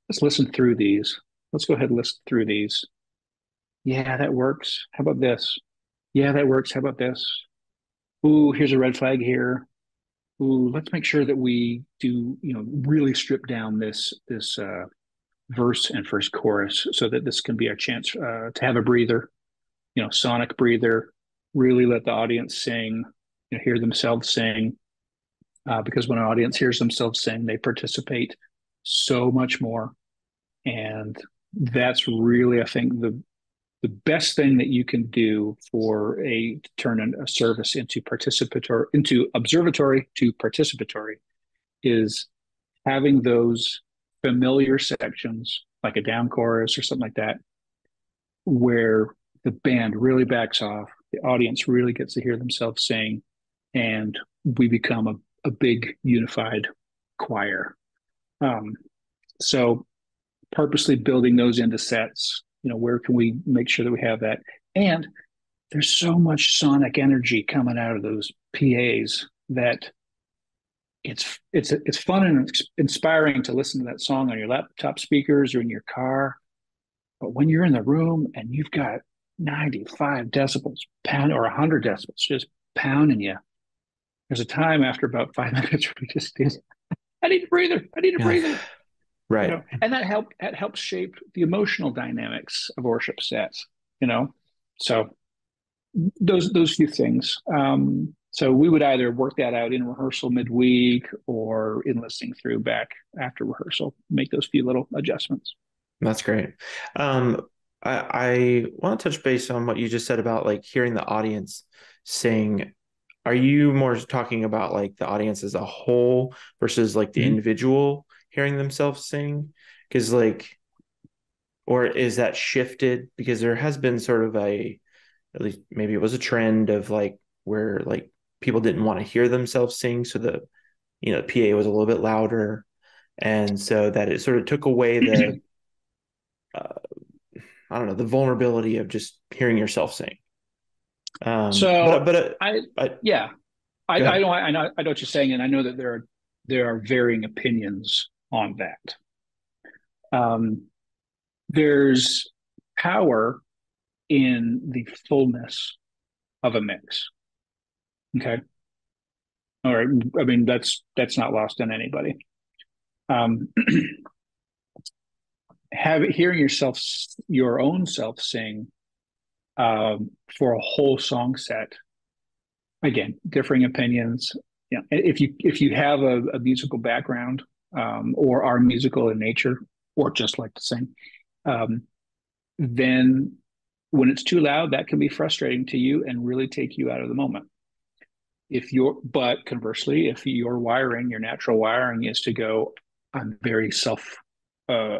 let's listen through these. Let's go ahead and listen through these. Yeah, that works. How about this? Yeah, that works. How about this? Ooh, here's a red flag here. Ooh, let's make sure that we do, really strip down this verse and first chorus so that this can be our chance to have a breather, sonic breather, really let the audience sing, hear themselves sing, because when an audience hears themselves sing, they participate so much more. And that's really, I think, the best thing that you can do for a to turn a service into participatory, into observatory to participatory, is having those familiar sections like a down chorus or something like that, where the band really backs off, the audience really gets to hear themselves sing, and we become a big unified choir. Um, so purposely building those into sets, where can we make sure that we have that? And there's so much sonic energy coming out of those PAs that it's fun and inspiring to listen to that song on your laptop speakers or in your car. But when you're in the room and you've got 95 decibels pound or 100 decibels just pounding you, there's a time after about 5 minutes where we just I need a breather. I need a Yeah. breather. Right. And that helps shape the emotional dynamics of worship sets. So those few things. So we would either work that out in rehearsal midweek or in listening through back after rehearsal, make those few little adjustments. That's great. Um, I want to touch base on what you just said about like hearing the audience sing. Are you more talking about like the audience as a whole versus like the Mm-hmm. individual hearing themselves sing? Because like, or is that shifted? Because there has been sort of at least maybe it was a trend of like where like people didn't want to hear themselves sing, so the PA was a little bit louder, and so that it sort of took away the uh, I don't know, the vulnerability of just hearing yourself sing. So I, I yeah, go ahead. I know what you're saying, and I know that there are varying opinions on that. Um, there's power in the fullness of a mix. Okay, all right. I mean that's not lost on anybody. Um, hearing your own self sing for a whole song set. Again, differing opinions. If you have a musical background, or are musical in nature, or just like to sing, um, then when it's too loud, that can be frustrating to you and really take you out of the moment. But conversely, if your natural wiring is to go, I'm very self uh,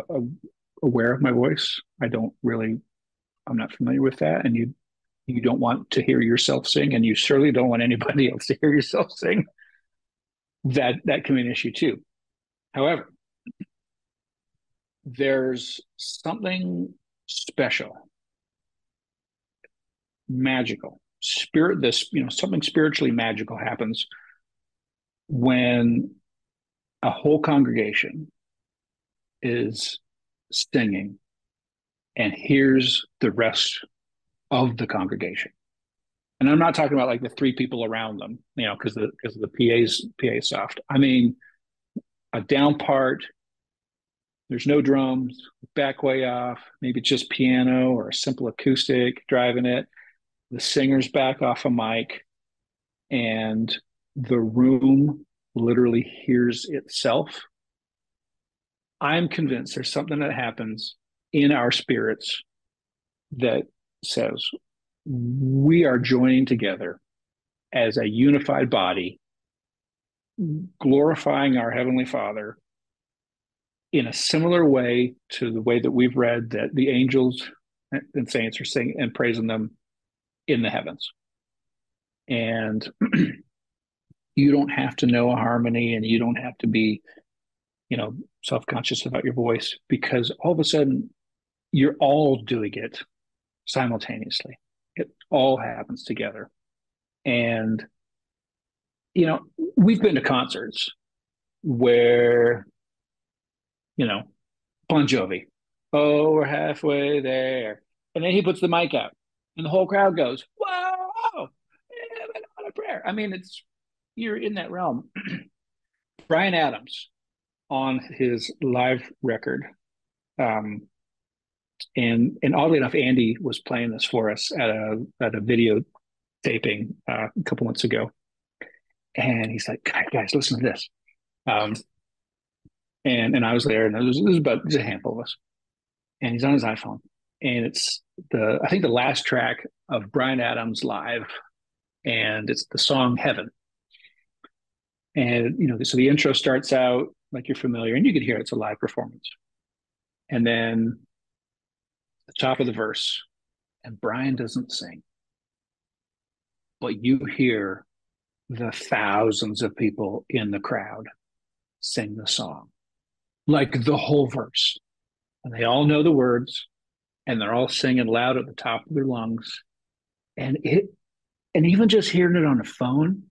aware of my voice. I'm not familiar with that, and you don't want to hear yourself sing, and you surely don't want anybody else to hear yourself sing. That can be an issue too. However, there's something special, magical, something spiritually magical happens when a whole congregation is singing and hears the rest of the congregation. And I'm not talking about like the three people around them, because the PA soft. I mean, a down part, there's no drums, back way off, maybe just piano or a simple acoustic driving it. The singer's back off a mic, and the room literally hears itself. I'm convinced there's something that happens in our spirits that says we are joining together as a unified body, glorifying our Heavenly Father in a similar way to the way that we've read that the angels and saints are singing and praising them in the heavens. And you don't have to know a harmony, and you don't have to be, self-conscious about your voice, because all of a sudden you're all doing it simultaneously. It all happens together. And, we've been to concerts where, you know, Bon Jovi, oh, we're halfway there. And then he puts the mic out, and the whole crowd goes, whoa, heaven on a prayer. I mean, you're in that realm. Brian Adams on his live record, um, and oddly enough, Andy was playing this for us at a video taping a couple months ago. And he's like, guys, listen to this. Um, and I was there, and there was about just a handful of us. And he's on his iPhone, and it's I think the last track of Bryan Adams live, and it's the song Heaven. And so the intro starts out like you're familiar, and you can hear it's a live performance. And then the top of the verse, and Bryan doesn't sing, but you hear the thousands of people in the crowd sing the song, like the whole verse. And they all know the words, and they're all singing loud at the top of their lungs. And even just hearing it on a phone,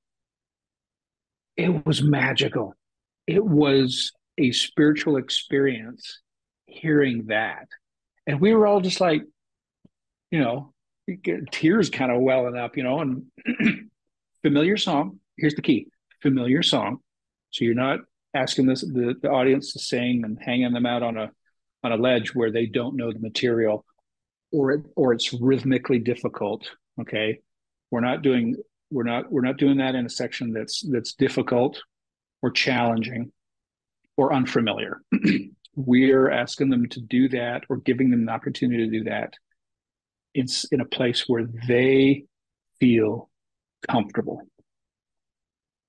it was magical. It was a spiritual experience hearing that. And we were all just like, you know, tears kind of welling up, and familiar song. Here's the key: familiar song. So you're not asking the audience to sing and hanging them out on a ledge where they don't know the material, or it's rhythmically difficult. Okay, we're not doing we're not doing that in a section that's difficult or challenging or unfamiliar. We're asking them to do that, or giving them an opportunity to do that in a place where they feel comfortable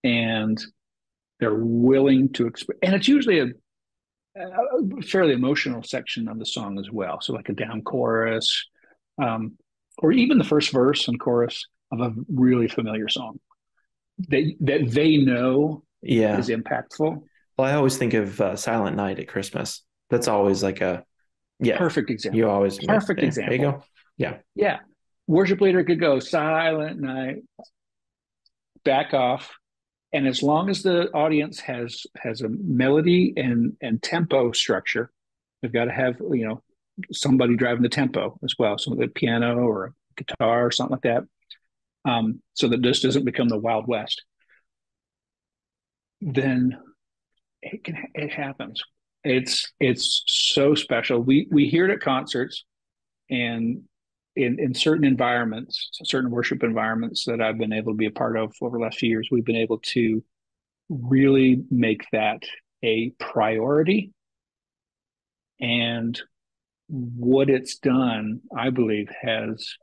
and they're willing to express. And it's usually a fairly emotional section of the song as well. So like a down chorus, or even the first verse and chorus of a really familiar song that they know Yeah. is impactful. Well, I always think of Silent Night at Christmas. That's always like yeah, Perfect you example. always, yeah, Perfect there you example. go. Yeah. Yeah. Worship leader could go silent night, back off. And as long as the audience has a melody and tempo structure, they've got to have somebody driving the tempo as well, so the piano or a guitar or something like that, so that this doesn't become the Wild West. Then it happens. It's so special. We hear it at concerts, and in certain environments, certain worship environments that I've been able to be a part of over the last few years, we've been able to really make that a priority. And what it's done, I believe, has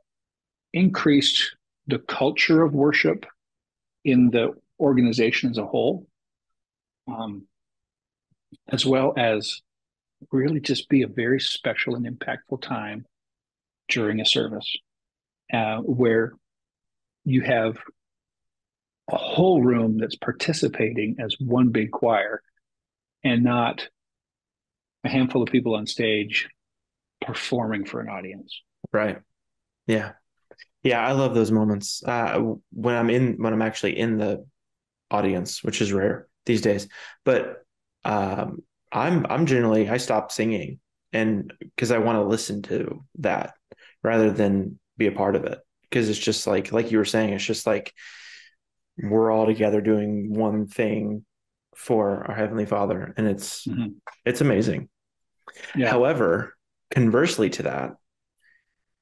increased the culture of worship in the organization as a whole, um, as well as really just be a very special and impactful time during a service, where you have a whole room that's participating as one big choir, and not a handful of people on stage performing for an audience. Right. Yeah. Yeah. I love those moments. When I'm actually in the audience, which is rare these days, but I'm generally, I stop singing, and because I want to listen to that rather than be a part of it. Because it's just like you were saying, it's just like we're all together doing one thing for our Heavenly Father, and Mm-hmm. it's amazing. Yeah. However, conversely to that,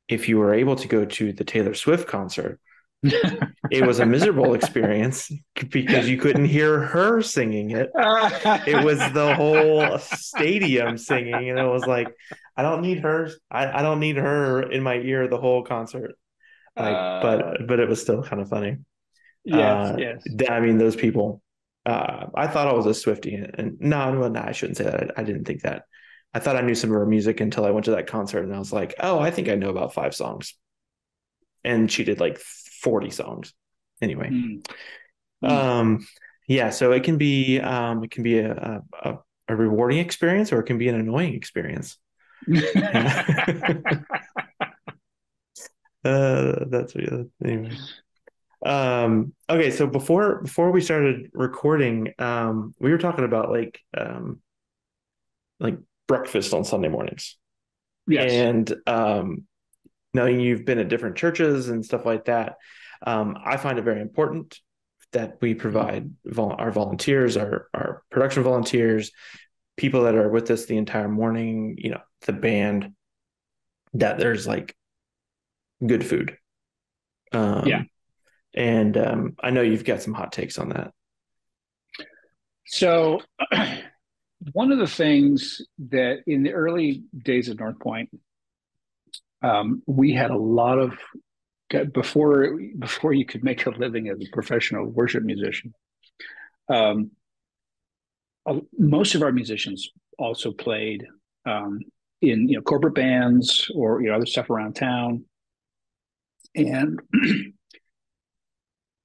if you were able to go to the Taylor Swift concert, it was a miserable experience because you couldn't hear her singing it. It was the whole stadium singing, and it was like, I don't need her. I don't need her in my ear the whole concert. Like, uh, but it was still kind of funny. yes, yes. I mean, those people. I thought I was a Swiftie, and no, I shouldn't say that. I didn't think that. I thought I knew some of her music until I went to that concert, and I was like, oh, I think I know about 5 songs, and she did like 40 songs. Anyway, Mm, mm. um, yeah, so it can be a rewarding experience, or it can be an annoying experience. That's anyway. Okay, so before we started recording, we were talking about like breakfast on Sunday mornings. Yes. And knowing you've been at different churches and stuff like that, I find it very important that we Mm. provide our volunteers, our production volunteers, people that are with us the entire morning, the band, that there's like good food. Yeah. Um, and I know you've got some hot takes on that. So one of the things that in the early days of Northpointe, we had a lot of before you could make a living as a professional worship musician. Um, Most of our musicians also played in corporate bands or other stuff around town, and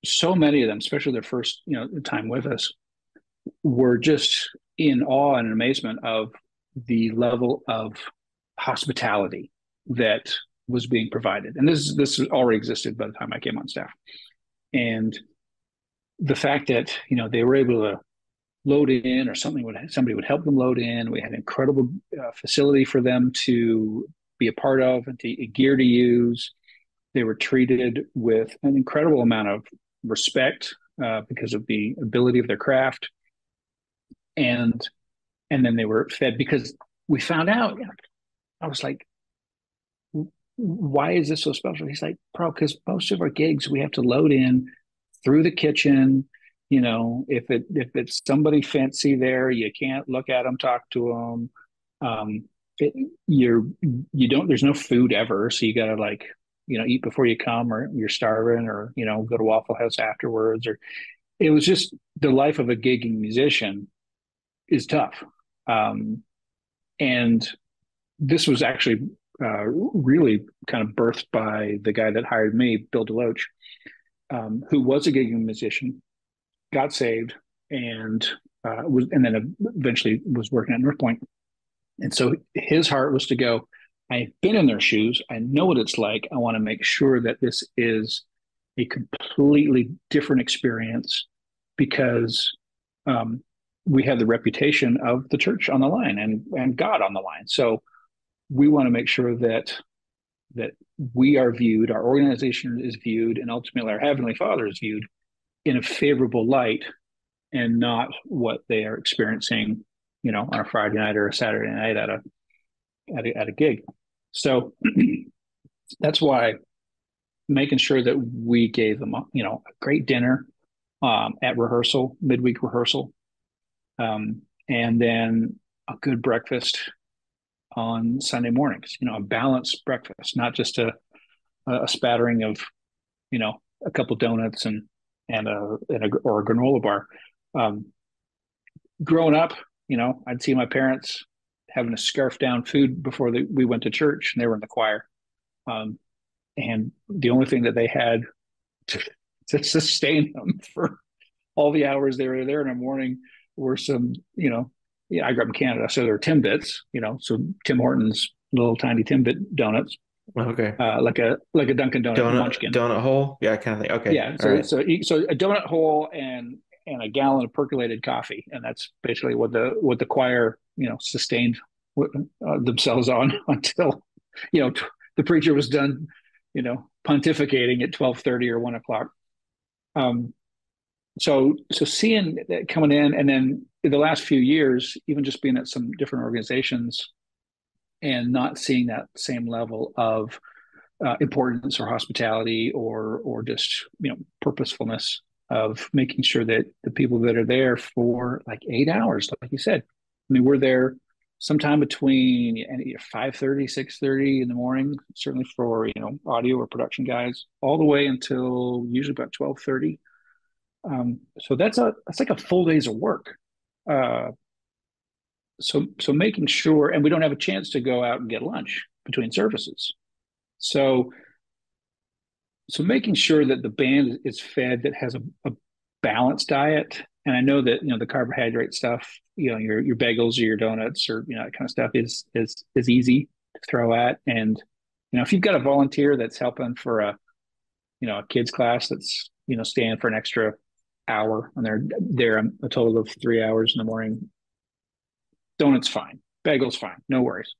so many of them, especially their first time with us, were just in awe and amazement of the level of hospitality that was being provided. And this already existed by the time I came on staff. And the fact that they were able to load in, or somebody would help them load in. We had an incredible facility for them to be a part of and gear to use. They were treated with an incredible amount of respect because of the ability of their craft, and then they were fed because we found out. I was like, why is this so special? He's like, bro, because most of our gigs we have to load in through the kitchen. If it's somebody fancy there, you can't look at them, talk to them. It, you don't. There's no food ever, so you got to eat before you come, or you're starving, or go to Waffle House afterwards. Or it was just the life of a gigging musician is tough, and this was actually really kind of birthed by the guy that hired me, Bill DeLoach, who was a gigging musician, got saved, and and then eventually was working at Northpointe. And so his heart was to go, I've been in their shoes. I know what it's like. I want to make sure that this is a completely different experience because we have the reputation of the church on the line and God on the line. So we want to make sure that we are viewed, our organization is viewed, and ultimately our Heavenly Father is viewed in a favorable light, and not what they are experiencing, on a Friday night or a Saturday night at a gig. So that's why making sure that we gave them a great dinner at rehearsal, midweek rehearsal, and then a good breakfast on Sunday mornings, a balanced breakfast, not just a spattering of, a couple donuts or a granola bar. Growing up, I'd see my parents having to scarf down food before we went to church, and they were in the choir. And the only thing that they had to sustain them for all the hours they were there in the morning were some, I grew up in Canada, so there were Timbits, so Tim Hortons little tiny Timbit donuts, Okay. like a Dunkin' Donut munchkin. Donut hole. Yeah, kind of thing. Okay. Yeah, All so right. so so a donut hole and a gallon of percolated coffee, and that's basically what the choir sustained themselves on until the preacher was done pontificating at 12:30 or 1 o'clock. Um, so seeing that coming in, and then in the last few years, even just being at some different organizations and not seeing that same level of importance or hospitality or just purposefulness of making sure that the people that are there for like 8 hours, like you said, I mean, we're there sometime between 5:30, 6:30 in the morning, certainly for audio or production guys, all the way until usually about 12:30. So that's like a full day's of work. Uh, so making sure, and we don't have a chance to go out and get lunch between services. So making sure that the band is fed, that has a balanced diet. And I know that the carbohydrate stuff, your bagels or your donuts or that kind of stuff is easy to throw at. And if you've got a volunteer that's helping for a kids class that's staying for an extra hour, and they're there a total of 3 hours in the morning, donuts fine, bagels fine, no worries.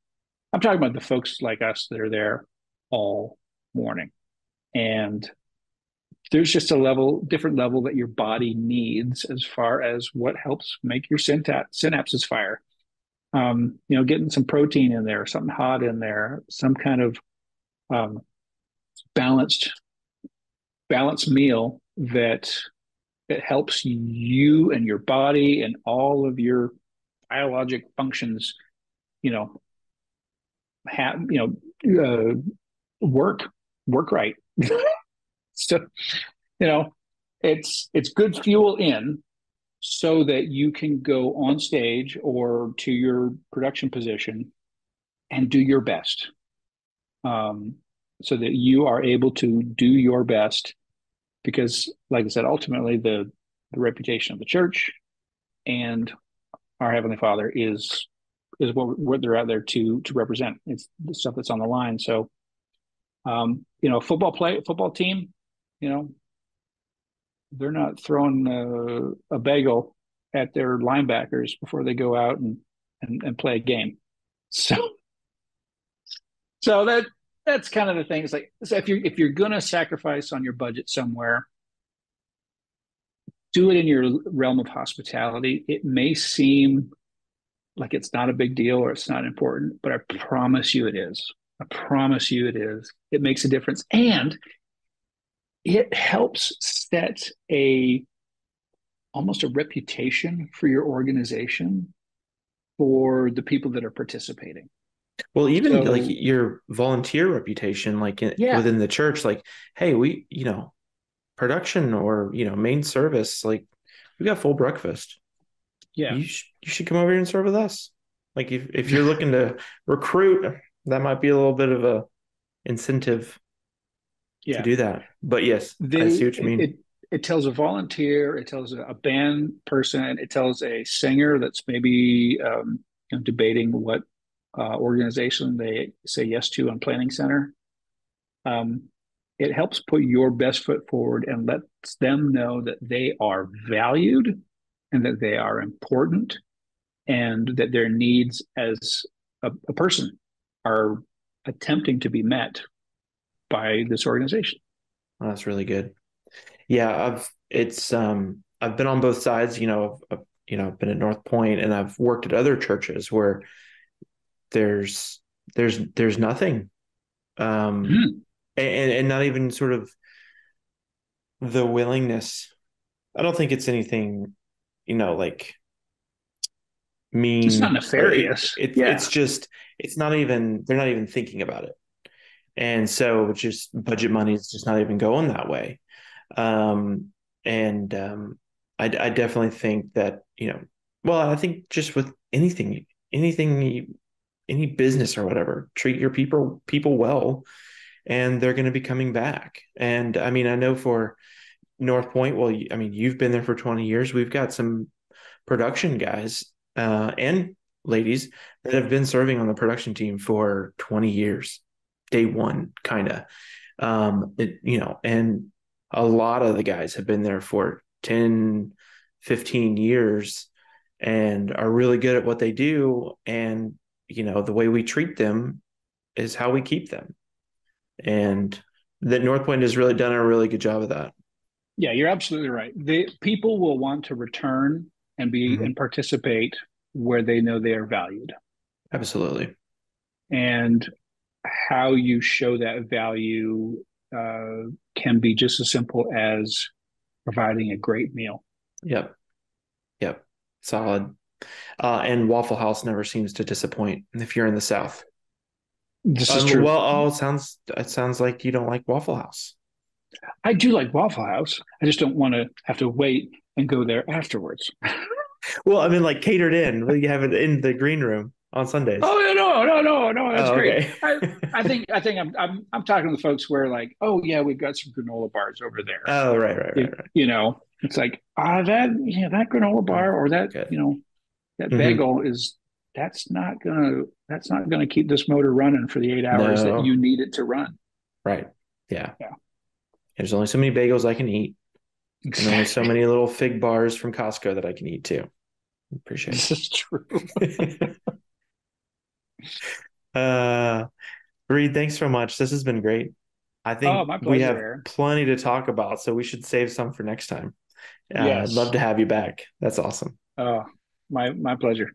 I'm talking about the folks like us that are there all morning. And there's just a different level that your body needs as far as what helps make your synapses fire. Getting some protein in there, something hot in there, some kind of um, balanced meal that It helps you and your body and all of your biologic functions, you know, have, work, work right. So, you know, it's good fuel in so that you can go on stage or to your production position and do your best. Um, so that you are able to do your best because, like I said, ultimately the reputation of the church and our Heavenly Father is what they're out there to represent. It's the stuff that's on the line. So, football team, you know, they're not throwing a bagel at their linebackers before they go out and play a game. So so that's kind of the thing. It's like, so if you're gonna sacrifice on your budget somewhere, do it in your realm of hospitality. It may seem like it's not a big deal or it's not important, but I promise you it is. I promise you it is. It makes a difference. And it helps set a almost a reputation for your organization for the people that are participating. Well, even like So your volunteer reputation, like yeah, within the church, like, hey, production or, main service, like we got full breakfast. yeah, You should come over here and serve with us. Like if you're looking to recruit, that might be a little bit of a incentive to yeah. do that. But yes, I They see what you mean. it tells a volunteer, it tells a band person, it tells a singer that's maybe debating what organization they say yes to on planning center. Um, it helps put your best foot forward and lets them know that they are valued and that they are important and that their needs as a person are attempting to be met by this organization. Oh, that's really good. Yeah, I've been on both sides, I've been at Northpointe and I've worked at other churches where there's there's nothing. Um Mm, and not even sort of the willingness. I don't think it's anything, like it's not mean or nefarious. it's Yeah. just it's not even they're not even thinking about it. And so just budget money is just not even going that way. Um, and I definitely think that, well, I think just with anything, any business or whatever, treat your people well, and they're going to be coming back. And I mean, I know for Northpointe, well, I mean, you've been there for 20 years. We've got some production guys and ladies that have been serving on the production team for 20 years, day one, kind of. And a lot of the guys have been there for 10, 15 years and are really good at what they do. And, the way we treat them is how we keep them. And that Northpointe has really done a really good job of that. Yeah, you're absolutely right. The people will want to return and be Mhm. and participate where they know they are valued. Absolutely. And how you show that value can be just as simple as providing a great meal. Yep. Yep. Solid. And Waffle House never seems to disappoint if you're in the South. This is true. Well, it sounds like you don't like Waffle House. I do like Waffle House. I just don't want to have to wait and go there afterwards. Well, I mean, like catered in. Well, you have it in the green room on Sundays. Oh no, that's Oh, great. okay. I think I'm talking to the folks where like, oh yeah, we've got some granola bars over there. Oh, right, right, right, right. It's like that granola Oh, bar or that good. that Hmm. bagel is that's not gonna keep this motor running for the 8 hours that No, you need it to run. right. Yeah. Yeah, There's only so many bagels I can eat, and only so exactly. many little fig bars from Costco that I can eat too. Appreciate This is true. it. Reed, thanks so much. This has been great. I Oh, think my we pleasure, have Aaron. plenty to talk about, so we should save some for next time. I'd love Yes. to have you back. That's awesome. Oh, my pleasure.